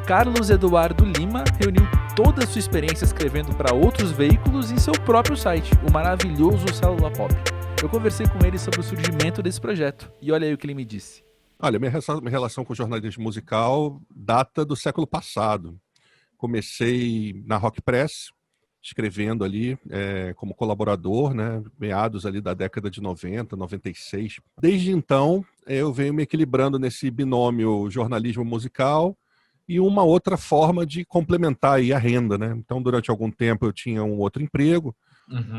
Carlos Eduardo Lima reuniu toda a sua experiência escrevendo para outros veículos em seu próprio site, o maravilhoso Célula Pop. Eu conversei com ele sobre o surgimento desse projeto, e olha aí o que ele me disse. Olha, minha relação com o jornalismo musical data do século passado. Comecei na Rock Press, escrevendo ali como colaborador, né, meados ali da década de 90, 96. Desde então, eu venho me equilibrando nesse binômio jornalismo musical e uma outra forma de complementar aí a renda, né? Então, durante algum tempo eu tinha um outro emprego,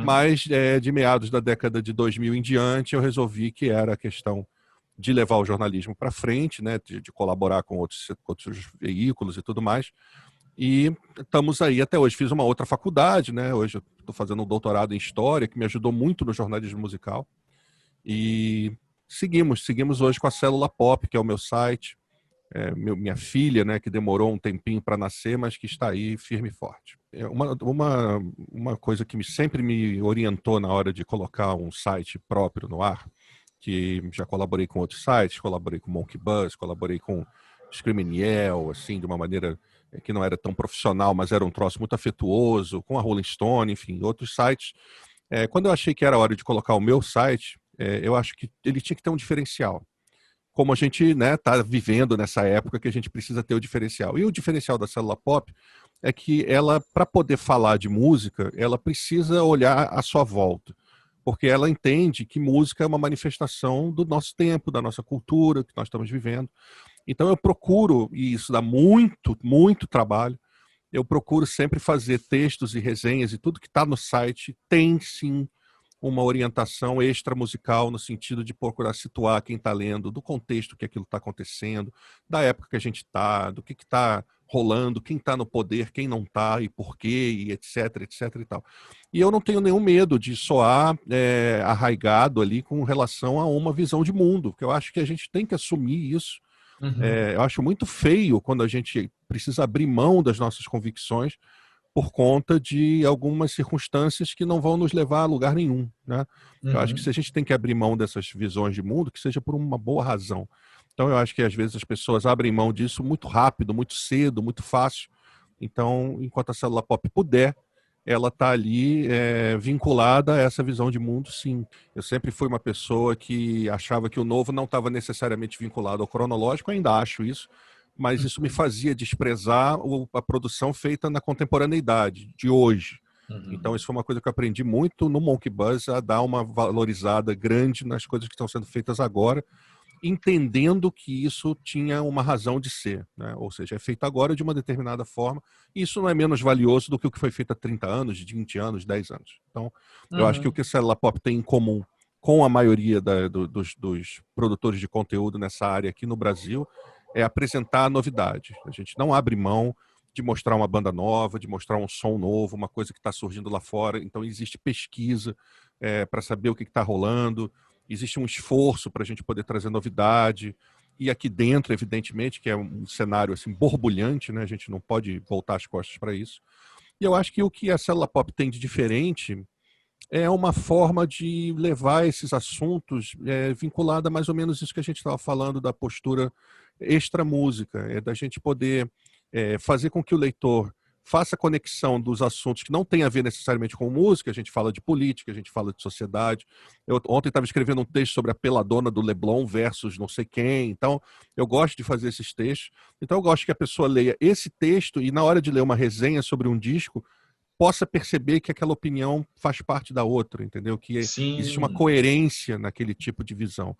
mas de meados da década de 2000 em diante, eu resolvi que era a questão de levar o jornalismo para frente, né, de colaborar com outros veículos e tudo mais. E estamos aí até hoje. Fiz uma outra faculdade, né? Hoje eu estou fazendo um doutorado em História, que me ajudou muito no jornalismo musical. E seguimos hoje com a Célula Pop, que é o meu site. Minha filha, né, que demorou um tempinho para nascer, mas que está aí firme e forte. Uma coisa que sempre me orientou na hora de colocar um site próprio no ar, que já colaborei com outros sites, colaborei com Monkey Buzz, colaborei com Screaming Yell, assim, de uma maneira que não era tão profissional, mas era um troço muito afetuoso, com a Rolling Stone, enfim, outros sites. Quando eu achei que era hora de colocar o meu site, eu acho que ele tinha que ter um diferencial. Como a gente, né, tá vivendo nessa época que a gente precisa ter o diferencial. E o diferencial da Célula Pop é que ela, para poder falar de música, ela precisa olhar à sua volta. Porque ela entende que música é uma manifestação do nosso tempo, da nossa cultura, que nós estamos vivendo. Então eu procuro, e isso dá muito, muito trabalho, eu procuro sempre fazer textos e resenhas, e tudo que está no site tem, sim, uma orientação extra musical, no sentido de procurar situar quem está lendo, do contexto que aquilo está acontecendo, da época que a gente está, do que está rolando, quem está no poder, quem não está, e por quê, e etc, etc e tal. E eu não tenho nenhum medo de soar arraigado ali com relação a uma visão de mundo, porque eu acho que a gente tem que assumir isso. Eu acho muito feio quando a gente precisa abrir mão das nossas convicções por conta de algumas circunstâncias que não vão nos levar a lugar nenhum, né? Eu acho que se a gente tem que abrir mão dessas visões de mundo, que seja por uma boa razão. Então eu acho que às vezes as pessoas abrem mão disso muito rápido, muito cedo, muito fácil. Então, enquanto a Célula Pop puder, ela está ali vinculada a essa visão de mundo, sim. Eu sempre fui uma pessoa que achava que o novo não estava necessariamente vinculado ao cronológico, ainda acho isso, mas isso me fazia desprezar a produção feita na contemporaneidade de hoje. Então isso foi uma coisa que eu aprendi muito no Monkey Buzz, a dar uma valorizada grande nas coisas que estão sendo feitas agora, entendendo que isso tinha uma razão de ser, né? Ou seja, é feito agora de uma determinada forma, e isso não é menos valioso do que o que foi feito há 30 anos, 20 anos, 10 anos. Então, eu acho que o que a Célula Pop tem em comum com a maioria dos produtores de conteúdo nessa área aqui no Brasil é apresentar a novidade. A gente não abre mão de mostrar uma banda nova, de mostrar um som novo, uma coisa que está surgindo lá fora. Então, existe pesquisa para saber o que está rolando, existe um esforço para a gente poder trazer novidade. E aqui dentro, evidentemente, que é um cenário assim, borbulhante, né? A gente não pode voltar as costas para isso. E eu acho que o que a Célula Pop tem de diferente é uma forma de levar esses assuntos vinculada a mais ou menos isso que a gente estava falando da postura extra-música, da gente poder fazer com que o leitor faça a conexão dos assuntos que não tem a ver necessariamente com música. A gente fala de política, a gente fala de sociedade. Eu ontem estava escrevendo um texto sobre a peladona do Leblon versus não sei quem. Então, eu gosto de fazer esses textos. Então, eu gosto que a pessoa leia esse texto e, na hora de ler uma resenha sobre um disco, possa perceber que aquela opinião faz parte da outra, entendeu? Que existe uma coerência naquele tipo de visão.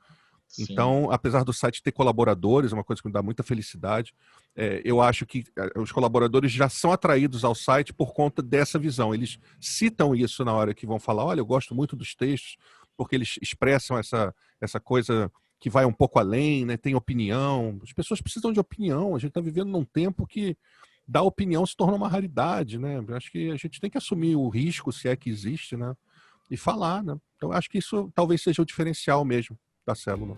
Sim. Então, apesar do site ter colaboradores, é uma coisa que me dá muita felicidade, eu acho que os colaboradores já são atraídos ao site por conta dessa visão. Eles citam isso na hora que vão falar, olha, eu gosto muito dos textos, porque eles expressam essa coisa que vai um pouco além, né? Tem opinião. As pessoas precisam de opinião. A gente está vivendo num tempo que dar opinião se torna uma raridade, né? Eu acho que a gente tem que assumir o risco, se é que existe, né? E falar, né? Então, acho que isso talvez seja o diferencial mesmo da célula.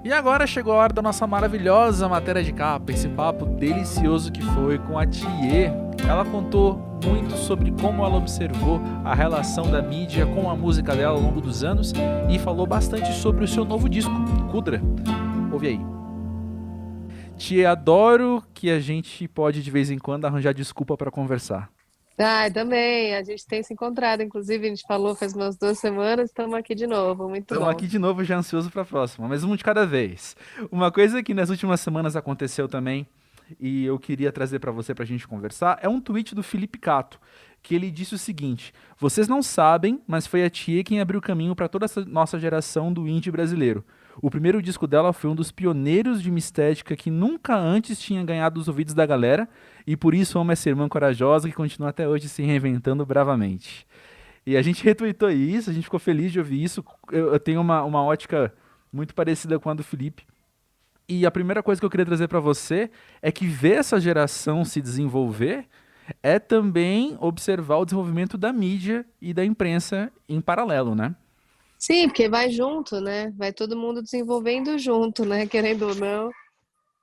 E agora chegou a hora da nossa maravilhosa matéria de capa, esse papo delicioso que foi com a Thier. Ela contou muito sobre como ela observou a relação da mídia com a música dela ao longo dos anos e falou bastante sobre o seu novo disco, Kudra. Ouve aí. Thier, adoro que a gente pode de vez em quando arranjar desculpa para conversar. Também, a gente tem se encontrado, inclusive a gente falou faz umas 2 semanas, estamos aqui de novo, muito bom. Estamos aqui de novo, já ansioso para a próxima, mas um de cada vez. Uma coisa que nas últimas semanas aconteceu também, e eu queria trazer para você para a gente conversar, é um tweet do Felipe Cato, que ele disse o seguinte: vocês não sabem, mas foi a Thier quem abriu o caminho para toda essa nossa geração do indie brasileiro. O primeiro disco dela foi um dos pioneiros de uma estética que nunca antes tinha ganhado os ouvidos da galera, e por isso ama essa irmã corajosa que continua até hoje se reinventando bravamente. E a gente retweetou isso, a gente ficou feliz de ouvir isso. Eu tenho uma ótica muito parecida com a do Felipe. E a primeira coisa que eu queria trazer para você é que ver essa geração se desenvolver é também observar o desenvolvimento da mídia e da imprensa em paralelo, né? Sim, porque vai junto, né? Vai todo mundo desenvolvendo junto, né? Querendo ou não,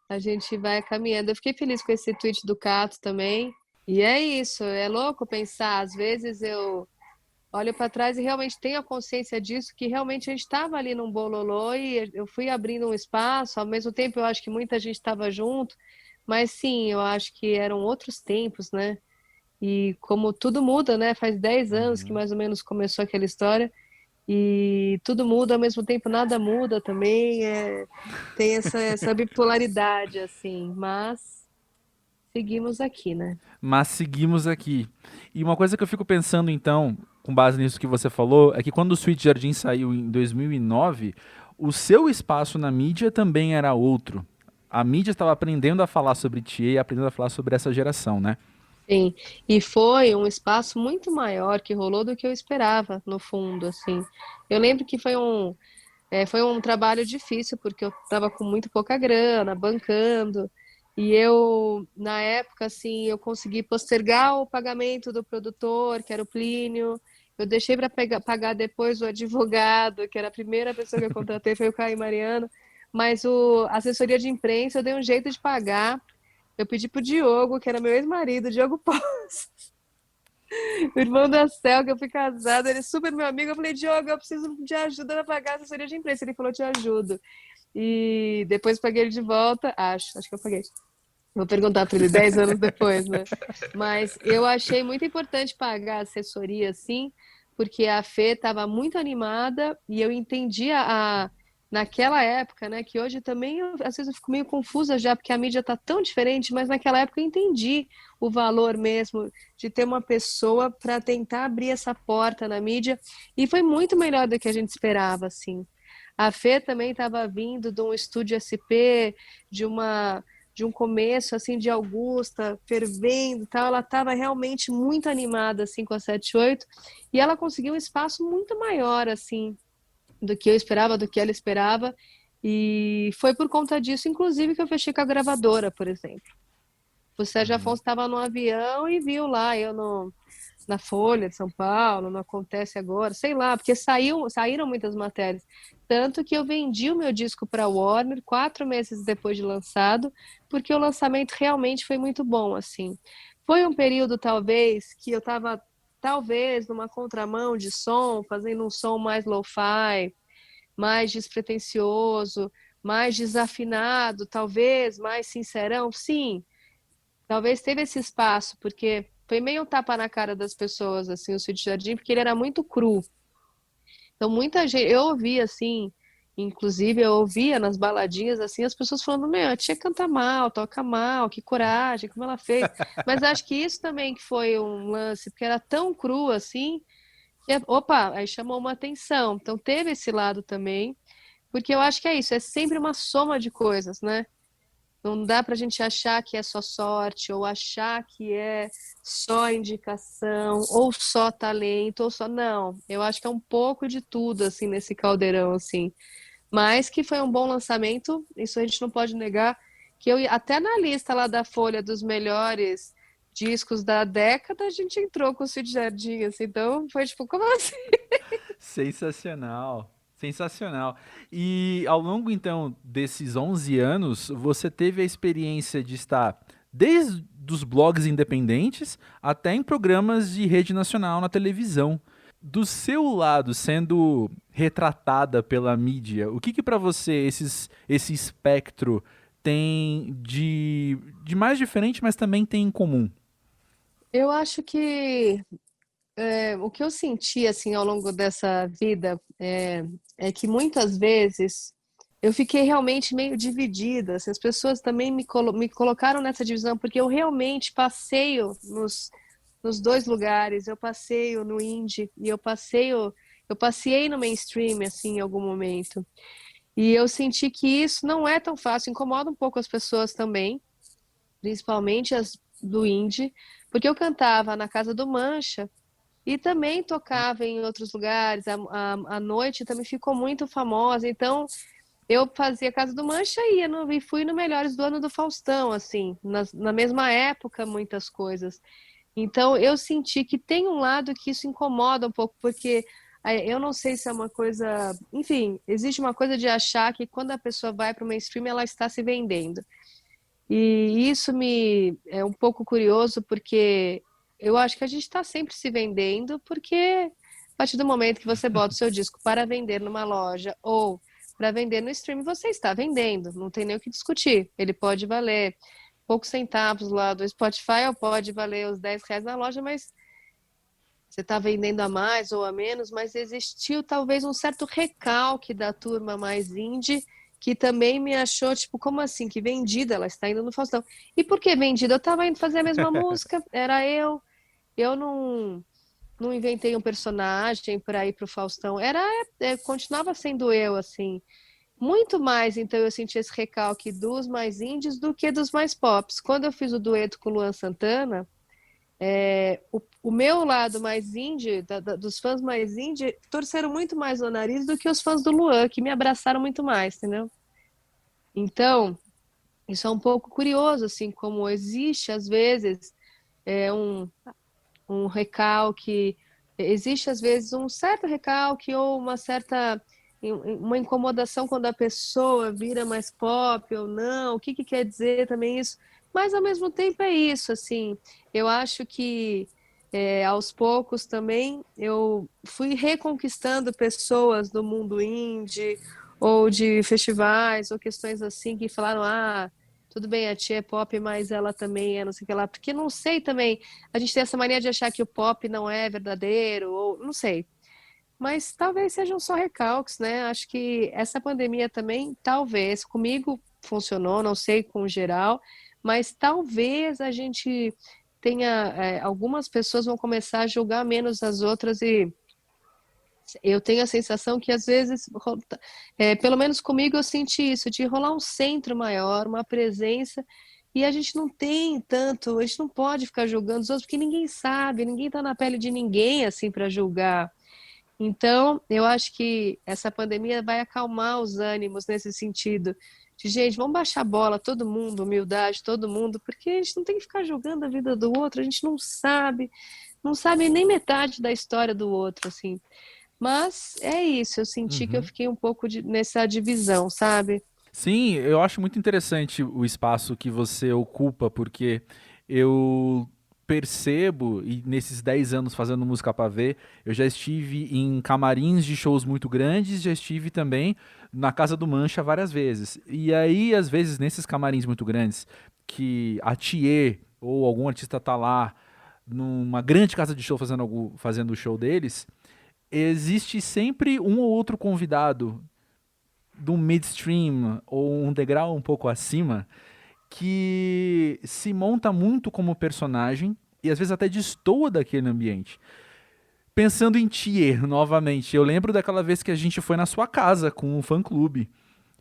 a gente vai caminhando. Eu fiquei feliz com esse tweet do Cato também. E é isso, é louco pensar. Às vezes eu olho para trás e realmente tenho a consciência disso, que realmente a gente estava ali num bololô e eu fui abrindo um espaço. Ao mesmo tempo, eu acho que muita gente estava junto. Mas sim, eu acho que eram outros tempos, né? E como tudo muda, né? Faz 10 anos que mais ou menos começou aquela história. E tudo muda, ao mesmo tempo nada muda também, tem essa bipolaridade, assim, mas seguimos aqui, né? Mas seguimos aqui. E uma coisa que eu fico pensando, então, com base nisso que você falou, é que quando o Sweet Jardim saiu em 2009, o seu espaço na mídia também era outro. A mídia estava aprendendo a falar sobre Thier e aprendendo a falar sobre essa geração, né? Sim, e foi um espaço muito maior que rolou do que eu esperava, no fundo, assim. Eu lembro que foi um trabalho difícil, porque eu estava com muito pouca grana, bancando, e eu, na época, assim, eu consegui postergar o pagamento do produtor, que era o Plínio, eu deixei para pagar depois o advogado, que era a primeira pessoa que eu contratei, foi o Caio Mariano, mas a assessoria de imprensa eu dei um jeito de pagar. Eu pedi pro Diogo, que era meu ex-marido, Diogo Poços, o irmão da Cel, que eu fui casada, ele é super meu amigo. Eu falei, Diogo, eu preciso de ajuda para pagar a assessoria de imprensa. Ele falou, te ajudo. E depois paguei ele de volta, acho que eu paguei. Vou perguntar para ele 10 anos depois, né? Mas eu achei muito importante pagar a assessoria, sim, porque a Fê estava muito animada e eu entendi naquela época, né, que hoje também, às vezes eu fico meio confusa já, porque a mídia tá tão diferente, mas naquela época eu entendi o valor mesmo de ter uma pessoa para tentar abrir essa porta na mídia, e foi muito melhor do que a gente esperava, assim. A Fê também estava vindo de um estúdio SP, de um começo, assim, de Augusta, fervendo e tal, ela estava realmente muito animada, assim, com a 78, e ela conseguiu um espaço muito maior, assim, do que eu esperava, do que ela esperava, e foi por conta disso, inclusive, que eu fechei com a gravadora, por exemplo. O Sérgio Afonso estava no avião e viu lá, eu na Folha de São Paulo, não Acontece Agora, sei lá, porque saíram muitas matérias. Tanto que eu vendi o meu disco para a Warner 4 meses depois de lançado, porque o lançamento realmente foi muito bom, assim. Foi um período, talvez, que eu estava talvez numa contramão de som, fazendo um som mais lo-fi, mais despretensioso, mais desafinado, talvez mais sincerão, sim, talvez teve esse espaço, porque foi meio um tapa na cara das pessoas, assim, o Cid Jardim, porque ele era muito cru. Então, muita gente, eu ouvia, assim, inclusive eu ouvia nas baladinhas, assim, as pessoas falando, meu, a tia canta mal, toca mal, que coragem, como ela fez. Mas acho que isso também que foi um lance, porque era tão cru, assim, que, opa, aí chamou uma atenção. Então, teve esse lado também, porque eu acho que é isso, é sempre uma soma de coisas, né? Não dá pra gente achar que é só sorte, ou achar que é só indicação, ou só talento, ou só... Não, eu acho que é um pouco de tudo, assim, nesse caldeirão, assim. Mas que foi um bom lançamento, isso a gente não pode negar, que eu até na lista lá da Folha dos melhores discos da década, a gente entrou com o Cid Jardim, assim, então foi tipo, como assim? Sensacional. Sensacional. E ao longo, então, desses 11 anos, você teve a experiência de estar desde os blogs independentes até em programas de rede nacional na televisão. Do seu lado, sendo retratada pela mídia, o que para você esse espectro tem de mais diferente, mas também tem em comum? Eu acho que o que eu senti assim ao longo dessa vida é que muitas vezes eu fiquei realmente meio dividida. Assim, as pessoas também me colocaram nessa divisão porque eu realmente passeio nos dois lugares. Eu passeio no indie e eu passei no mainstream assim em algum momento. E eu senti que isso não é tão fácil, incomoda um pouco as pessoas também, principalmente as do indie, porque eu cantava na Casa do Mancha e também tocava em outros lugares. A noite também ficou muito famosa, então eu fazia Casa do Mancha e fui no Melhores do Ano do Faustão, assim, na mesma época, muitas coisas. Então eu senti que tem um lado que isso incomoda um pouco, porque eu não sei se é uma coisa... Enfim, existe uma coisa de achar que quando a pessoa vai para o mainstream, ela está se vendendo. E isso é um pouco curioso, porque eu acho que a gente está sempre se vendendo, porque a partir do momento que você bota o seu disco para vender numa loja ou para vender no stream, você está vendendo, não tem nem o que discutir. Ele pode valer poucos centavos lá do Spotify ou pode valer os R$10 na loja, mas você está vendendo a mais ou a menos, mas existiu talvez um certo recalque da turma mais indie, que também me achou, tipo, como assim? Que vendida, ela está indo no Faustão. E por que vendida? Eu estava indo fazer a mesma música, era eu não inventei um personagem para ir pro Faustão, continuava sendo eu, assim. Muito mais, então, eu senti esse recalque dos mais indies do que dos mais pops. Quando eu fiz o dueto com o Luan Santana, o meu lado mais indie, dos fãs mais indie, torceram muito mais no nariz do que os fãs do Luan, que me abraçaram muito mais, entendeu? Então, isso é um pouco curioso, assim, como existe, às vezes, um recalque, existe, às vezes, um certo recalque ou uma incomodação quando a pessoa vira mais pop ou não, o que quer dizer também isso, mas ao mesmo tempo é isso, assim, eu acho que aos poucos também eu fui reconquistando pessoas do mundo indie ou de festivais ou questões assim que falaram, tudo bem, a tia é pop, mas ela também não sei o que lá, porque não sei também, a gente tem essa mania de achar que o pop não é verdadeiro, ou não sei, mas talvez sejam só recalques, né? Acho que essa pandemia também, talvez, comigo funcionou, não sei com geral, mas talvez a gente tenha, algumas pessoas vão começar a julgar menos as outras e eu tenho a sensação que às vezes, pelo menos comigo eu senti isso, de rolar um centro maior, uma presença, e a gente não tem tanto, a gente não pode ficar julgando os outros, porque ninguém sabe, ninguém tá na pele de ninguém assim para julgar. Então, eu acho que essa pandemia vai acalmar os ânimos nesse sentido. De, gente, vamos baixar a bola, todo mundo, humildade, todo mundo, porque a gente não tem que ficar julgando a vida do outro, a gente não sabe nem metade da história do outro, assim. Mas é isso, eu senti que eu fiquei um pouco nessa divisão, sabe? Sim, eu acho muito interessante o espaço que você ocupa, porque eu percebo, e nesses 10 anos fazendo música pra ver, eu já estive em camarins de shows muito grandes, já estive também na Casa do Mancha várias vezes. E aí, às vezes, nesses camarins muito grandes, que a Thier ou algum artista tá lá numa grande casa de show fazendo o show deles, existe sempre um ou outro convidado do midstream ou um degrau um pouco acima que se monta muito como personagem e às vezes até destoa daquele ambiente. Pensando em Thier, novamente, eu lembro daquela vez que a gente foi na sua casa com um fã-clube.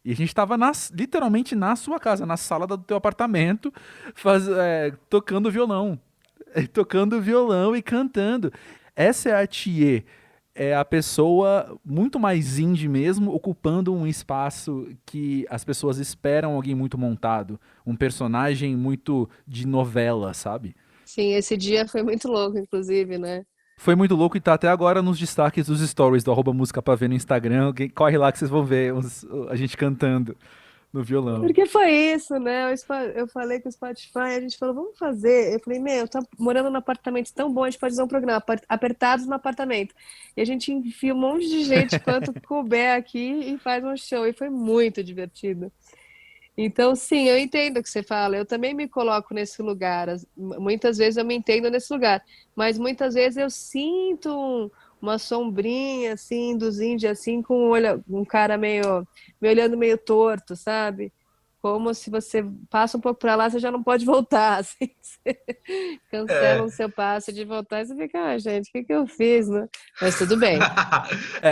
E a gente estava literalmente na sua casa, na sala do teu apartamento, tocando violão. Tocando violão e cantando. Essa é a Thier. É a pessoa muito mais indie mesmo, ocupando um espaço que as pessoas esperam alguém muito montado. Um personagem muito de novela, sabe? Sim, esse dia foi muito louco, inclusive, né? Foi muito louco e tá até agora nos destaques dos stories do @musicapavê no Instagram. Corre lá que vocês vão ver a gente cantando no violão. Porque foi isso, né? Eu falei com o Spotify, a gente falou, vamos fazer. Eu falei, tá morando num apartamento tão bom, a gente pode fazer um programa, apertados no apartamento. E a gente enfia um monte de gente quanto couber aqui e faz um show. E foi muito divertido. Então, sim, eu entendo o que você fala. Eu também me coloco nesse lugar. Muitas vezes eu me entendo nesse lugar. Mas muitas vezes eu sinto uma sombrinha, assim, dos índios, assim, com um cara me olhando meio torto, sabe? Como se você passa um pouco para lá, você já não pode voltar, assim. Você cancela o seu passe de voltar e você fica, gente, o que eu fiz, né? Mas tudo bem.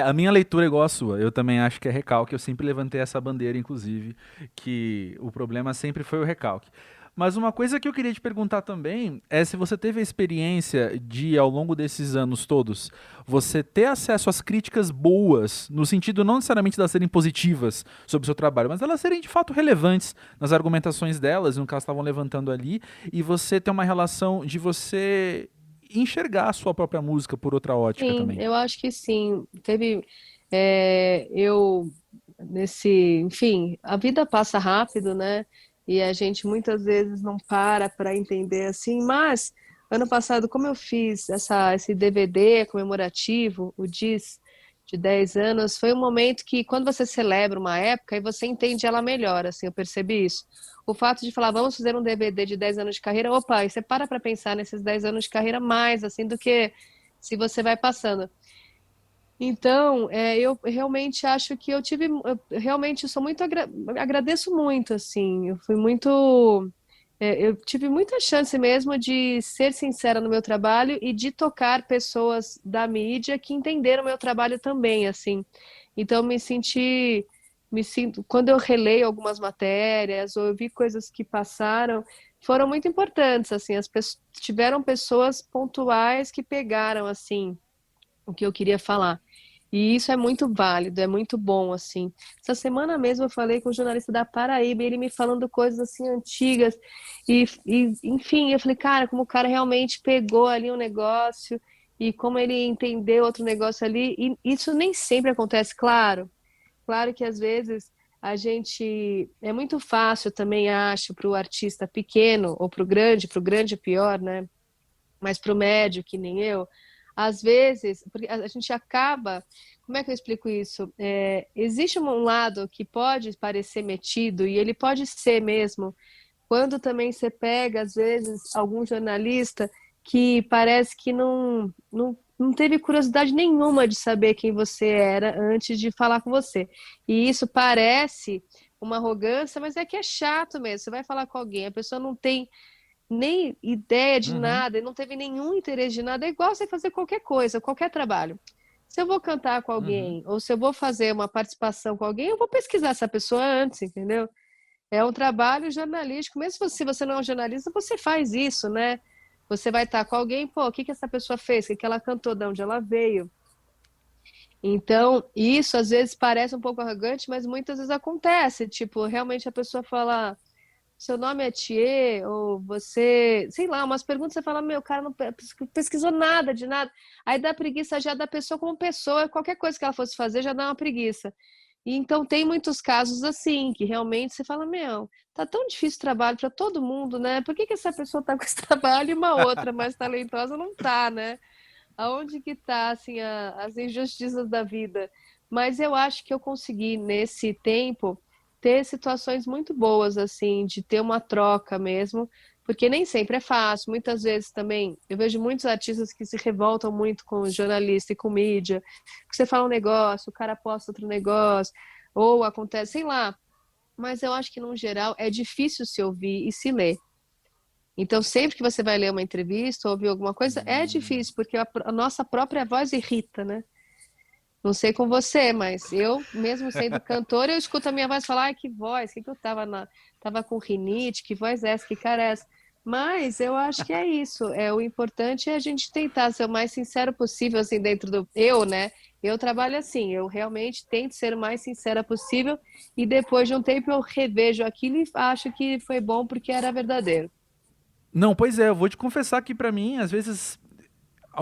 A minha leitura é igual à sua. Eu também acho que é recalque. Eu sempre levantei essa bandeira, inclusive, que o problema sempre foi o recalque. Mas uma coisa que eu queria te perguntar também é se você teve a experiência de, ao longo desses anos todos, você ter acesso às críticas boas, no sentido não necessariamente de elas serem positivas sobre o seu trabalho, mas elas serem de fato relevantes nas argumentações delas, no que elas estavam levantando ali, e você ter uma relação de você enxergar a sua própria música por outra ótica Sim, também. eu acho que sim. Teve. Enfim, a vida passa rápido, né? E a gente muitas vezes não para entender assim, mas ano passado, como eu fiz esse DVD comemorativo, o DIS, de 10 anos, foi um momento que quando você celebra uma época, aí você entende ela melhor, assim, eu percebi isso. O fato de falar, vamos fazer um DVD de 10 anos de carreira, opa, e você para pensar nesses 10 anos de carreira mais, assim, do que se você vai passando. Então, eu realmente acho que eu realmente sou muito, agradeço muito, assim, eu tive muita chance mesmo de ser sincera no meu trabalho e de tocar pessoas da mídia que entenderam o meu trabalho também, assim. Então, quando eu releio algumas matérias ou eu vi coisas que passaram, foram muito importantes, assim, tiveram pessoas pontuais que pegaram, assim, o que eu queria falar. E isso é muito válido, é muito bom, assim. Essa semana mesmo eu falei com o jornalista da Paraíba, ele me falando coisas, assim, antigas. Enfim, eu falei, cara, como o cara realmente pegou ali um negócio e como ele entendeu outro negócio ali. E isso nem sempre acontece, claro. Claro que, às vezes, é muito fácil também, acho, para o artista pequeno ou para o grande pior, né? Mas para o médio, que nem eu, às vezes, porque a gente acaba, como é que eu explico isso? Existe um lado que pode parecer metido, e ele pode ser mesmo, quando também você pega, às vezes, algum jornalista que parece que não teve curiosidade nenhuma de saber quem você era antes de falar com você. E isso parece uma arrogância, mas é que é chato mesmo. Você vai falar com alguém, a pessoa não tem nem ideia de nada, e não teve nenhum interesse de nada, é igual você fazer qualquer coisa, qualquer trabalho. Se eu vou cantar com alguém, ou se eu vou fazer uma participação com alguém, eu vou pesquisar essa pessoa antes, entendeu? É um trabalho jornalístico, mesmo se você não é um jornalista, você faz isso, né? Você vai estar com alguém, pô, o que essa pessoa fez? O que ela cantou? De onde ela veio? Então, isso às vezes parece um pouco arrogante, mas muitas vezes acontece, tipo, realmente a pessoa fala, seu nome é Thier, ou você, sei lá, umas perguntas, você fala, meu, o cara não pesquisou nada de nada, aí dá preguiça já da pessoa como pessoa, qualquer coisa que ela fosse fazer já dá uma preguiça. E então tem muitos casos assim, que realmente você fala, meu, tá tão difícil o trabalho para todo mundo, né? Por que que essa pessoa tá com esse trabalho e uma outra mais talentosa não tá, né? Aonde que tá, assim, as injustiças da vida? Mas eu acho que eu consegui, nesse tempo, ter situações muito boas, assim, de ter uma troca mesmo, porque nem sempre é fácil. Muitas vezes também, eu vejo muitos artistas que se revoltam muito com o jornalista e com mídia, que você fala um negócio, o cara posta outro negócio, ou acontece, sei lá. Mas eu acho que, no geral, é difícil se ouvir e se ler. Então, sempre que você vai ler uma entrevista ou ouvir alguma coisa, é difícil, porque a nossa própria voz irrita, né? Não sei com você, mas eu, mesmo sendo cantora, eu escuto a minha voz falar, ai, que voz, que eu tava com rinite, que voz é essa, que cara é essa? Mas eu acho que é isso. O importante é a gente tentar ser o mais sincero possível, assim, dentro do... Eu, né? Eu trabalho assim, eu realmente tento ser o mais sincera possível e depois de um tempo eu revejo aquilo e acho que foi bom porque era verdadeiro. Não, pois é, eu vou te confessar que pra mim, às vezes,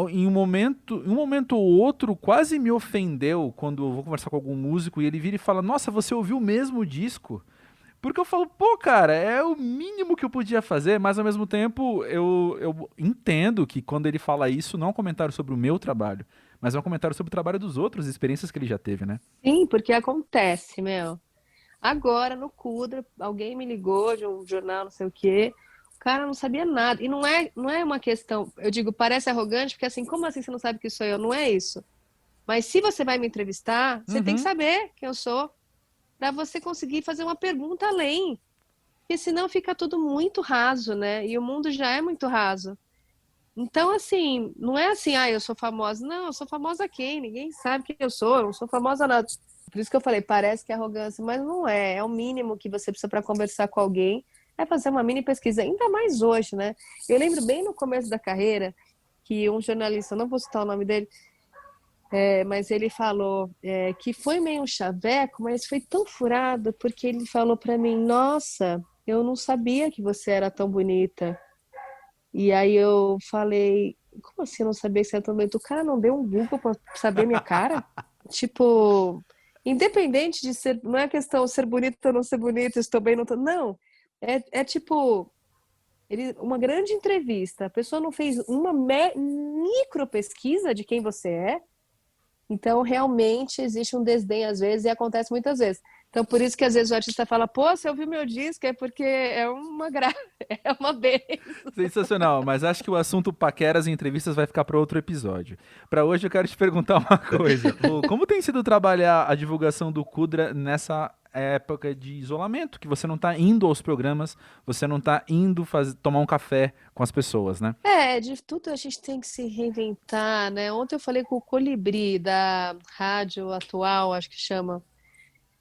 em um momento ou outro, quase me ofendeu quando eu vou conversar com algum músico e ele vira e fala, nossa, você ouviu o mesmo disco? Porque eu falo, pô, cara, é o mínimo que eu podia fazer, mas ao mesmo tempo eu entendo que quando ele fala isso, não é um comentário sobre o meu trabalho, mas é um comentário sobre o trabalho dos outros, experiências que ele já teve, né? Sim, porque acontece, meu. Agora, no Kudra, alguém me ligou de um jornal, não sei o quê, o cara não sabia nada. E não é uma questão, eu digo, parece arrogante, porque assim, como assim você não sabe que sou eu? Não é isso. Mas se você vai me entrevistar, você tem que saber quem eu sou, para você conseguir fazer uma pergunta além. Porque senão fica tudo muito raso, né? E o mundo já é muito raso. Então, assim, não é assim, eu sou famosa. Não, eu sou famosa quem? Ninguém sabe quem eu não sou famosa nada. Por isso que eu falei, parece que é arrogância, mas não é. É o mínimo que você precisa para conversar com alguém, é fazer uma mini pesquisa, ainda mais hoje, né? Eu lembro bem no começo da carreira que um jornalista, não vou citar o nome dele, mas ele falou que foi meio um chaveco, mas foi tão furado, porque ele falou para mim, nossa, eu não sabia que você era tão bonita. E aí eu falei, como assim eu não sabia que você era tão bonita? O cara não deu um Google para saber minha cara? Tipo, independente de ser, não é questão ser bonita ou não ser bonita, estou bem, não estou... Não, tipo, uma grande entrevista, a pessoa não fez uma micro pesquisa de quem você é, então realmente existe um desdém às vezes e acontece muitas vezes. Então por isso que às vezes o artista fala, pô, você ouviu meu disco, é porque é uma é uma benção. Sensacional, mas acho que o assunto paqueras e entrevistas vai ficar para outro episódio. Para hoje eu quero te perguntar uma coisa. Como tem sido trabalhar a divulgação do Kudra nessa época de isolamento, que você não tá indo aos programas, você não tá indo tomar um café com as pessoas, né? De tudo a gente tem que se reinventar, né? Ontem eu falei com o Colibri, da Rádio Atual, acho que chama.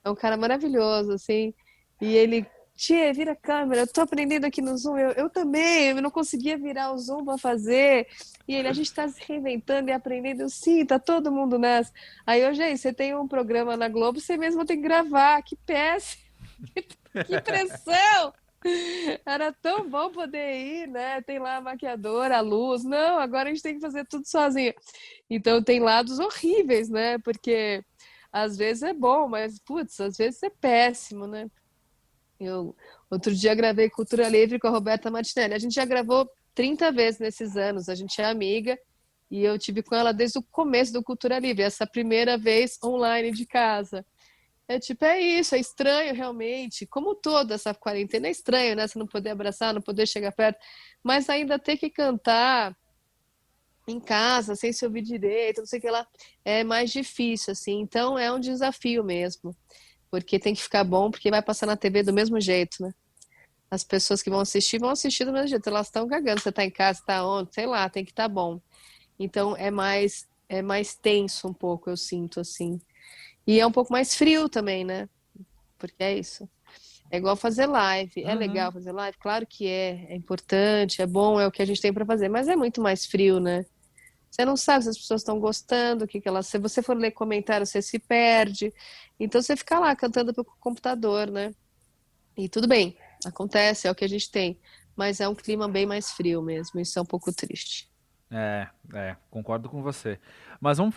É um cara maravilhoso, assim. E ele, tia, vira a câmera, eu tô aprendendo aqui no Zoom. Eu também, eu não conseguia virar o Zoom para fazer. E ele, a gente tá se reinventando e aprendendo. Eu, sim, tá todo mundo nessa. Aí, hoje aí, você tem um programa na Globo, você mesmo tem que gravar. Que péssimo! Que pressão! Era tão bom poder ir, né? Tem lá a maquiadora, a luz. Não, agora a gente tem que fazer tudo sozinho. Então, tem lados horríveis, né? Porque... às vezes é bom, mas, putz, às vezes é péssimo, né? Eu, outro dia, gravei Cultura Livre com a Roberta Martinelli. A gente já gravou 30 vezes nesses anos, a gente é amiga, e eu tive com ela desde o começo do Cultura Livre, essa primeira vez online de casa. É isso, é estranho realmente, como toda essa quarentena é estranho, né? Você não poder abraçar, não poder chegar perto, mas ainda ter que cantar em casa, sem se ouvir direito, não sei o que lá, é mais difícil, assim. Então, é um desafio mesmo, porque tem que ficar bom, porque vai passar na TV do mesmo jeito, né? As pessoas que vão assistir do mesmo jeito, elas estão cagando, você tá em casa, tá onde, sei lá, tem que estar bom. Então, é mais tenso um pouco, eu sinto, assim. E é um pouco mais frio também, né? Porque é isso. É igual fazer live. É legal fazer live? Claro que é importante, é bom, é o que a gente tem para fazer, mas é muito mais frio, né? Você não sabe se as pessoas estão gostando, se você for ler comentários, você se perde. Então você fica lá cantando pelo computador, né? E tudo bem, acontece, é o que a gente tem. Mas é um clima bem mais frio mesmo, isso é um pouco triste. Concordo com você. Mas vamos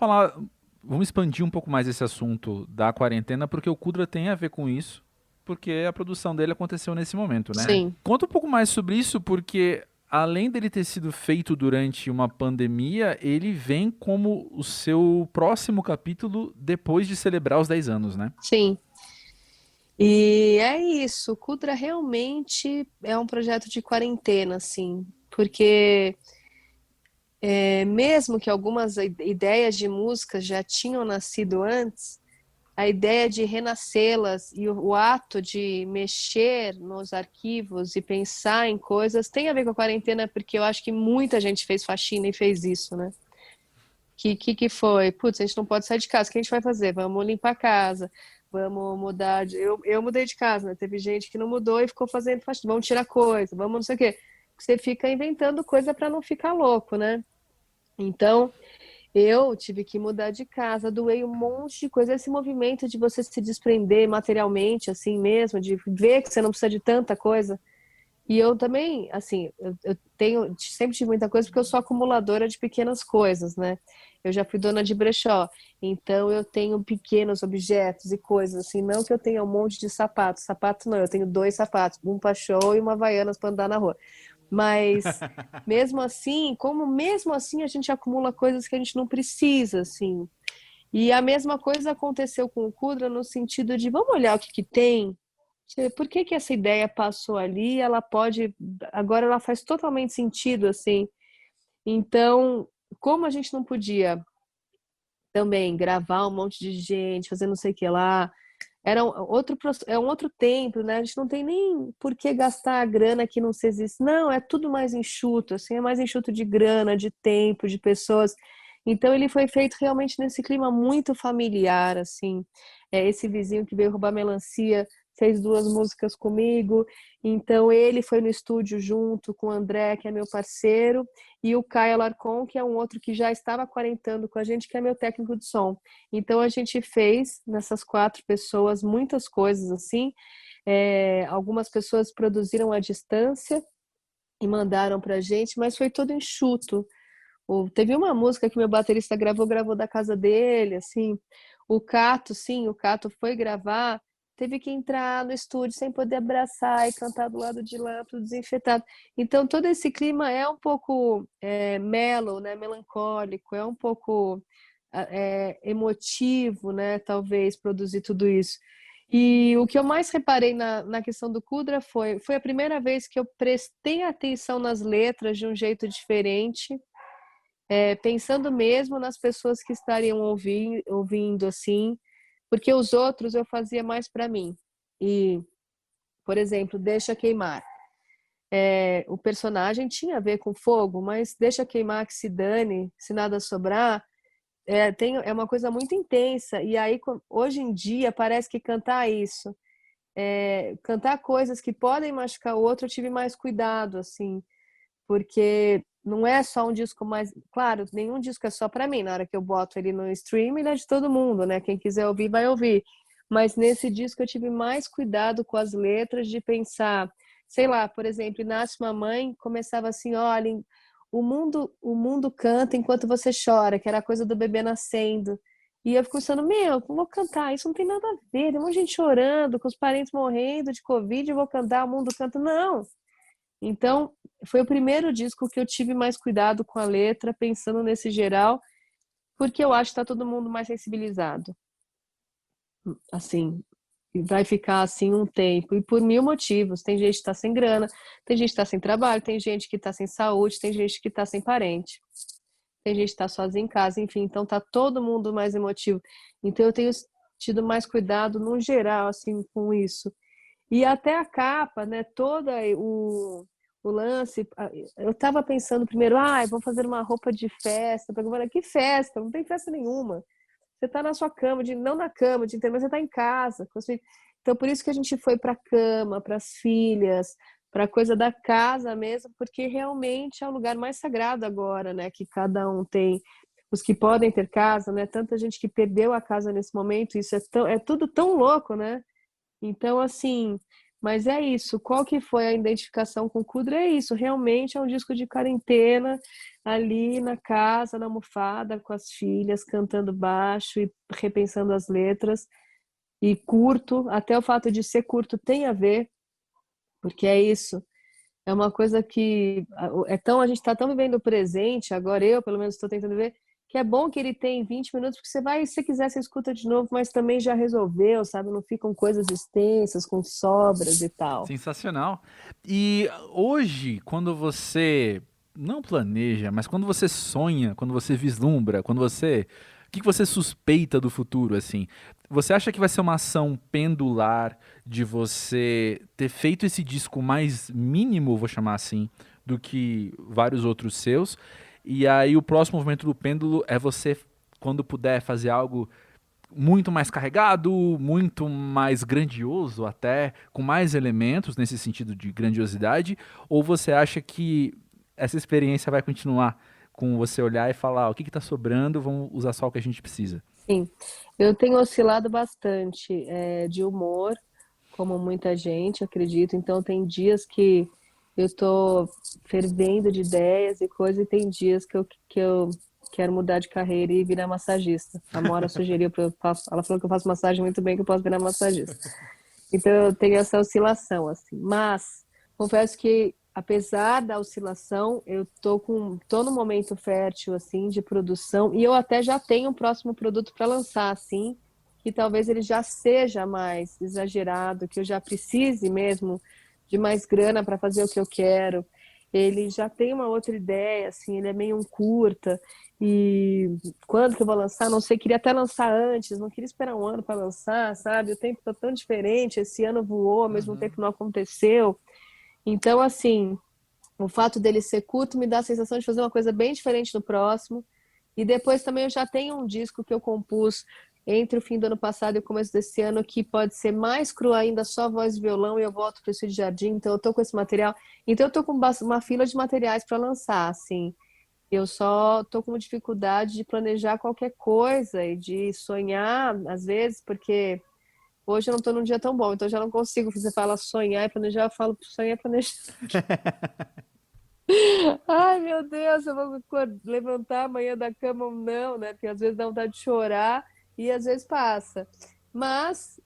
expandir um pouco mais esse assunto da quarentena, porque o Kudra tem a ver com isso. porque a produção dele aconteceu nesse momento, né? Sim. Conta um pouco mais sobre isso, porque além dele ter sido feito durante uma pandemia, ele vem como o seu próximo capítulo depois de celebrar os 10 anos, né? Sim. E é isso, o Kudra realmente é um projeto de quarentena, assim, porque mesmo que algumas ideias de músicas já tinham nascido antes, a ideia de renascê-las e o ato de mexer nos arquivos e pensar em coisas tem a ver com a quarentena, porque eu acho que muita gente fez faxina e fez isso, né? Que foi? Putz, a gente não pode sair de casa, o que a gente vai fazer? Vamos limpar a casa, vamos mudar eu mudei de casa, né? Teve gente que não mudou e ficou fazendo faxina, vamos tirar coisa, vamos não sei o quê. Você fica inventando coisa para não ficar louco, né? Então, eu tive que mudar de casa, doei um monte de coisa. Esse movimento de você se desprender materialmente, assim mesmo, de ver que você não precisa de tanta coisa. E eu também, assim, eu sempre tive muita coisa porque eu sou acumuladora de pequenas coisas, né? Eu já fui dona de brechó, então eu tenho pequenos objetos e coisas, assim, não que eu tenha um monte de sapatos. Sapato não, eu tenho 2 sapatos, um pra show e uma Havaianas para andar na rua. Mas mesmo assim a gente acumula coisas que a gente não precisa, assim. E a mesma coisa aconteceu com o Kudra no sentido de vamos olhar o que tem. Por que essa ideia passou ali? Agora ela faz totalmente sentido, assim. Então, como a gente não podia também gravar um monte de gente, fazer não sei o que lá, é um outro tempo, né? A gente não tem nem por que gastar a grana que não se existe. Não, é tudo mais enxuto, assim, é mais enxuto de grana, de tempo, de pessoas. Então ele foi feito realmente nesse clima muito familiar, assim. Esse vizinho que veio roubar melancia fez 2 músicas comigo. Então ele foi no estúdio junto com o André, que é meu parceiro, e o Caio Alarcon, que é um outro que já estava quarentando com a gente, que é meu técnico de som. Então a gente fez nessas 4 pessoas muitas coisas assim. Algumas pessoas produziram à distância e mandaram pra gente, mas foi todo enxuto. Teve uma música que meu baterista gravou da casa dele, assim. O Cato foi gravar, teve que entrar no estúdio sem poder abraçar e cantar do lado de lá, tudo desinfetado. Então, todo esse clima é um pouco mellow, né, melancólico, é um pouco emotivo, né, talvez, produzir tudo isso. E o que eu mais reparei na questão do Kudra foi a primeira vez que eu prestei atenção nas letras de um jeito diferente, pensando mesmo nas pessoas que estariam ouvindo assim, porque os outros eu fazia mais para mim. E, por exemplo, Deixa Queimar. O personagem tinha a ver com fogo, mas Deixa Queimar que se dane, se nada sobrar, é uma coisa muito intensa. E aí, hoje em dia, parece que cantar isso, cantar coisas que podem machucar o outro, eu tive mais cuidado, assim, porque não é só um disco mais... Claro, nenhum disco é só para mim. Na hora que eu boto ele no stream, ele é de todo mundo, né? Quem quiser ouvir, vai ouvir. Mas nesse disco eu tive mais cuidado com as letras, de pensar... Sei lá, por exemplo, Nasce Mamãe começava assim, olha, o mundo canta enquanto você chora, que era a coisa do bebê nascendo. E eu fico pensando, não vou cantar, isso não tem nada a ver. Tem um monte de gente chorando, com os parentes morrendo de Covid, eu vou cantar, o mundo canta. Não! Então, foi o primeiro disco que eu tive mais cuidado com a letra, pensando nesse geral, porque eu acho que está todo mundo mais sensibilizado. Assim, vai ficar assim um tempo, e por 1000 motivos. Tem gente que está sem grana, tem gente que está sem trabalho, tem gente que está sem saúde, tem gente que está sem parente, tem gente que está sozinha em casa, enfim, então está todo mundo mais emotivo. Então eu tenho tido mais cuidado, no geral, assim, com isso. E até a capa, né, toda o lance, eu estava pensando primeiro, vou fazer uma roupa de festa, que festa? Não tem festa nenhuma. Você está na sua cama, não na cama, mas você está em casa. Então, por isso que a gente foi para a cama, para as filhas, para a coisa da casa mesmo, porque realmente é o lugar mais sagrado agora, né, que cada um tem. Os que podem ter casa, né, tanta gente que perdeu a casa nesse momento, isso é tudo tão louco, né? Então, assim, mas é isso. Qual que foi a identificação com o Kudra? É isso, realmente é um disco de quarentena, ali na casa, na almofada, com as filhas, cantando baixo e repensando as letras. e curto, até o fato de ser curto tem a ver, porque é isso. É uma coisa que a gente está tão vivendo o presente, agora eu, pelo menos, estou tentando ver, que é bom que ele tem 20 minutos, porque você vai, se quiser, você escuta de novo, mas também já resolveu, sabe? Não ficam coisas extensas, com sobras e tal. Sensacional. E hoje, quando você não planeja, mas quando você sonha, quando você vislumbra, o que você suspeita do futuro, assim? Você acha que vai ser uma ação pendular de você ter feito esse disco mais mínimo, vou chamar assim, do que vários outros seus? E aí o próximo movimento do pêndulo é você, quando puder, fazer algo muito mais carregado, muito mais grandioso até, com mais elementos nesse sentido de grandiosidade? Ou você acha que essa experiência vai continuar com você olhar e falar, o que está sobrando, vamos usar só o que a gente precisa? Sim, eu tenho oscilado bastante de humor, como muita gente, acredito. Então, tem dias que eu tô fervendo de ideias e coisa, e tem dias que eu quero mudar de carreira e virar massagista. A Mora sugeriu ela falou que eu faço massagem muito bem, que eu posso virar massagista. Então, eu tenho essa oscilação, assim. Mas, confesso que, apesar da oscilação, eu tô num momento fértil, assim, de produção, e eu até já tenho um próximo produto para lançar, assim, que talvez ele já seja mais exagerado, que eu já precise mesmo de mais grana para fazer o que eu quero. Ele já tem uma outra ideia, assim, ele é meio um curta, e quando que eu vou lançar? Não sei, queria até lançar antes, não queria esperar um ano para lançar, sabe? O tempo tá tão diferente, esse ano voou, ao mesmo tempo não aconteceu. Então, assim, o fato dele ser curto me dá a sensação de fazer uma coisa bem diferente no próximo. E depois também eu já tenho um disco que eu compus entre o fim do ano passado e o começo desse ano, que pode ser mais cru ainda, só voz e violão, e eu volto para o Estúdio Jardim, então eu tô com esse material. Então eu tô com uma fila de materiais para lançar, assim. Eu só tô com dificuldade de planejar qualquer coisa e de sonhar, às vezes, porque hoje eu não tô num dia tão bom, então eu já não consigo. Você fala sonhar e planejar, eu falo sonhar e planejar. Ai, meu Deus, eu vou levantar amanhã da cama ou não, né? Porque às vezes dá vontade de chorar e às vezes passa. Mas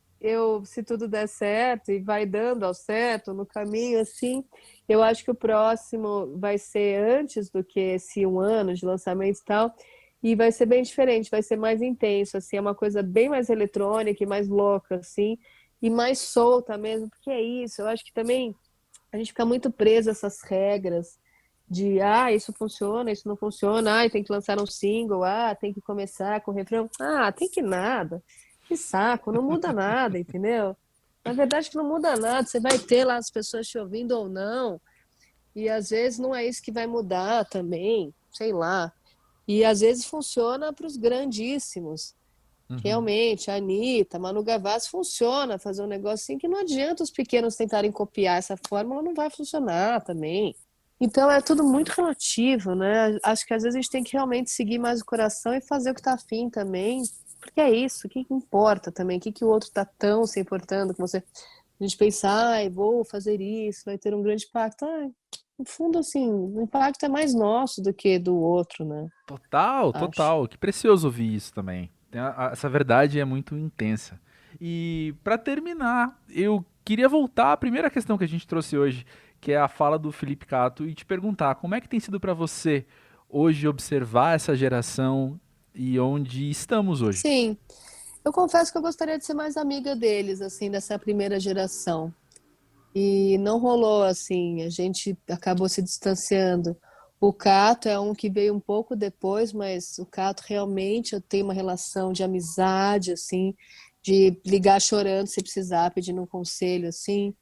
se tudo der certo e vai dando ao certo no caminho, assim, eu acho que o próximo vai ser antes do que esse um ano de lançamento e tal, e vai ser bem diferente, vai ser mais intenso, assim, é uma coisa bem mais eletrônica e mais louca, assim, e mais solta mesmo, porque é isso, eu acho que também a gente fica muito preso a essas regras de, isso funciona, isso não funciona, tem que lançar um single, tem que começar com o refrão, tem que nada, que saco, não muda nada, entendeu? Na verdade que não muda nada, você vai ter lá as pessoas te ouvindo ou não, e às vezes não é isso que vai mudar também, sei lá. E às vezes funciona para os grandíssimos. Realmente, a Anitta, Manu Gavassi, funciona fazer um negócio assim que não adianta os pequenos tentarem copiar essa fórmula, não vai funcionar também. Então é tudo muito relativo, né? Acho que às vezes a gente tem que realmente seguir mais o coração e fazer o que tá afim também, porque é isso, o que importa também, o que o outro tá tão se importando com você. A gente pensa, vou fazer isso, vai ter um grande impacto. No fundo, assim, o impacto é mais nosso do que do outro, né? Total. Que precioso ouvir isso também. Essa verdade é muito intensa. E para terminar, eu queria voltar à primeira questão que a gente trouxe hoje, que é a fala do Felipe Catto, e te perguntar como é que tem sido para você hoje observar essa geração e onde estamos hoje? Sim, eu confesso que eu gostaria de ser mais amiga deles, assim, dessa primeira geração. E não rolou, assim, a gente acabou se distanciando. O Catto é um que veio um pouco depois, mas o Catto realmente eu tenho uma relação de amizade, assim, de ligar chorando se precisar, pedindo um conselho, assim.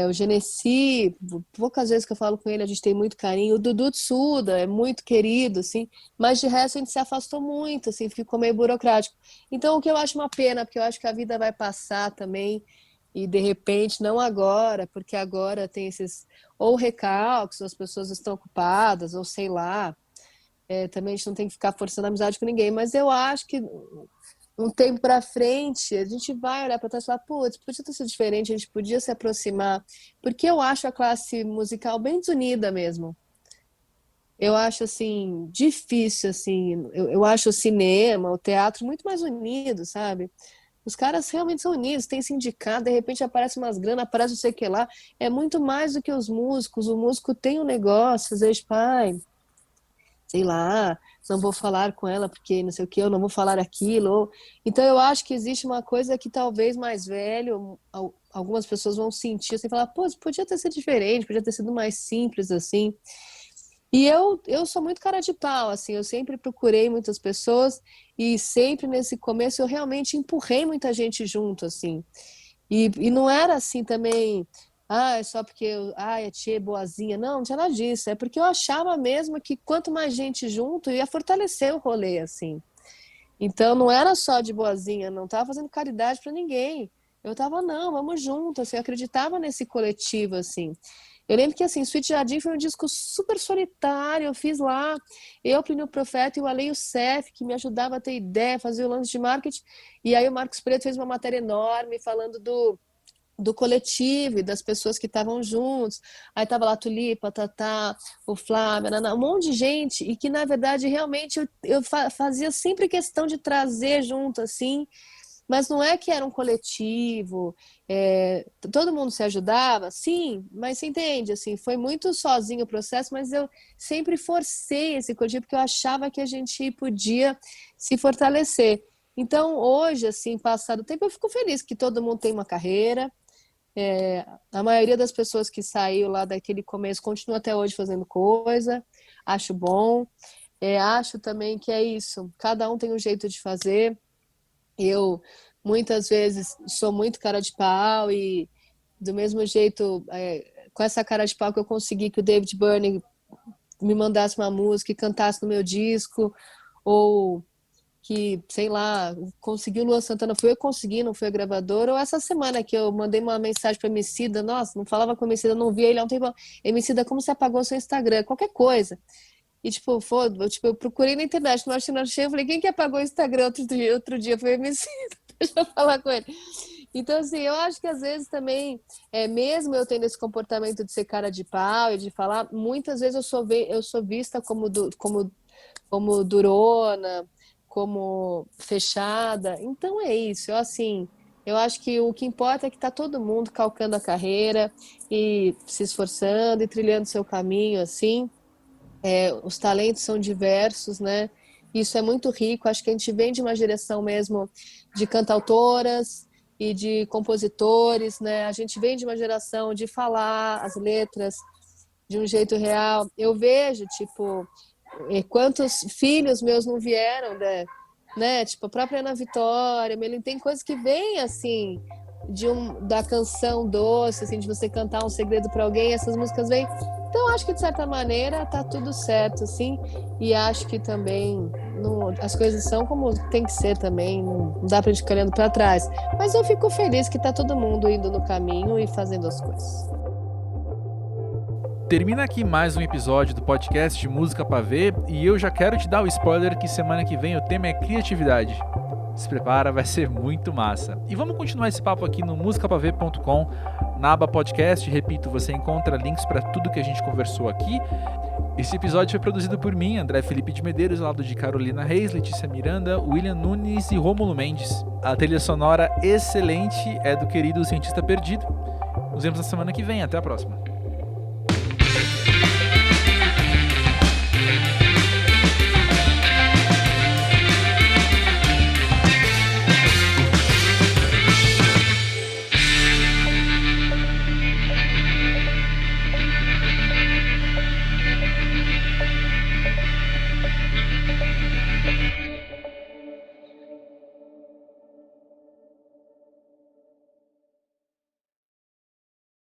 O Genesi, poucas vezes que eu falo com ele, a gente tem muito carinho. O Dudu Tsuda é muito querido, assim, mas de resto a gente se afastou muito, assim, ficou meio burocrático. Então, o que eu acho uma pena, porque eu acho que a vida vai passar também, e de repente, não agora, porque agora tem esses ou recalques, ou as pessoas estão ocupadas, ou sei lá. Também a gente não tem que ficar forçando amizade com ninguém, mas eu acho que um tempo para frente a gente vai olhar para trás e falar, putz, podia ter sido diferente, a gente podia se aproximar, porque eu acho a classe musical bem desunida mesmo. Eu acho, assim, difícil, assim, eu acho o cinema, o teatro muito mais unido, sabe? Os caras realmente são unidos, tem sindicato, de repente aparece umas grana, aparece não sei o que lá. É muito mais do que os músicos. O músico tem um negócio, às vezes, pai, sei lá, não vou falar com ela porque não sei o que, eu não vou falar aquilo. Então eu acho que existe uma coisa que talvez mais velho, algumas pessoas vão sentir, assim, falar, pô, podia ter sido diferente, podia ter sido mais simples, assim. E eu sou muito cara de pau, assim, eu sempre procurei muitas pessoas e sempre nesse começo eu realmente empurrei muita gente junto, assim. E não era assim também, é só porque a tia é boazinha. Não tinha nada disso. É porque eu achava mesmo que quanto mais gente junto ia fortalecer o rolê, assim. Então não era só de boazinha, não tava fazendo caridade para ninguém. Eu tava, não, vamos junto, assim, eu acreditava nesse coletivo, assim. Eu lembro que, assim, Sweet Jardim foi um disco super solitário, eu fiz lá, eu, Plínio Profeta e o Ale Youssef, que me ajudava a ter ideia, fazer o lance de marketing, e aí o Marcos Preto fez uma matéria enorme falando do coletivo e das pessoas que estavam juntos. Aí tava lá a Tulipa, Tatá, o Flávio, um monte de gente, e que, na verdade, realmente eu fazia sempre questão de trazer junto, assim. Mas não é que era um coletivo, todo mundo se ajudava, sim, mas você entende, assim, foi muito sozinho o processo, mas eu sempre forcei esse coletivo porque eu achava que a gente podia se fortalecer. Então, hoje, assim, passado o tempo, eu fico feliz que todo mundo tem uma carreira, a maioria das pessoas que saiu lá daquele começo continua até hoje fazendo coisa, acho bom, acho também que é isso, cada um tem um jeito de fazer. Eu, muitas vezes, sou muito cara de pau e, do mesmo jeito, com essa cara de pau que eu consegui que o David Byrne me mandasse uma música e cantasse no meu disco, ou que, sei lá, conseguiu o Luan Santana, foi eu consegui, não foi a gravadora, ou essa semana que eu mandei uma mensagem para Emicida, nossa, não falava com o Emicida, não via ele há um tempo, Emicida, como você apagou seu Instagram? Qualquer coisa. E, tipo, eu procurei na internet, não achei, eu falei, quem que apagou o Instagram outro dia? Foi o Emicida, deixa eu falar com ele. Então, assim, eu acho que às vezes também, mesmo eu tendo esse comportamento de ser cara de pau e de falar, muitas vezes eu sou vista como durona, como fechada. Então é isso, eu acho que o que importa é que tá todo mundo calcando a carreira e se esforçando e trilhando seu caminho, assim. Os talentos são diversos, né? Isso é muito rico. Acho que a gente vem de uma geração mesmo de cantautoras e de compositores, né? A gente vem de uma geração de falar as letras de um jeito real. Eu vejo, tipo, quantos filhos meus não vieram, né? Tipo, a própria Ana Vitória, tem coisas que vêm, assim, da canção doce, assim, de você cantar um segredo para alguém, essas músicas vêm. Então, acho que, de certa maneira, tá tudo certo, assim, e acho que também as coisas são como tem que ser também, não dá pra gente ficar olhando para trás. Mas eu fico feliz que tá todo mundo indo no caminho e fazendo as coisas. Termina aqui mais um episódio do podcast Música Pra Ver, e eu já quero te dar o spoiler que semana que vem o tema é criatividade. Se prepara, vai ser muito massa. E vamos continuar esse papo aqui no musicapaver.com, na aba podcast. Repito, você encontra links para tudo que a gente conversou aqui. Esse episódio foi produzido por mim, André Felipe de Medeiros, ao lado de Carolina Reis, Letícia Miranda, William Nunes e Rômulo Mendes. A trilha sonora excelente é do querido Cientista Perdido. Nos vemos na semana que vem. Até a próxima.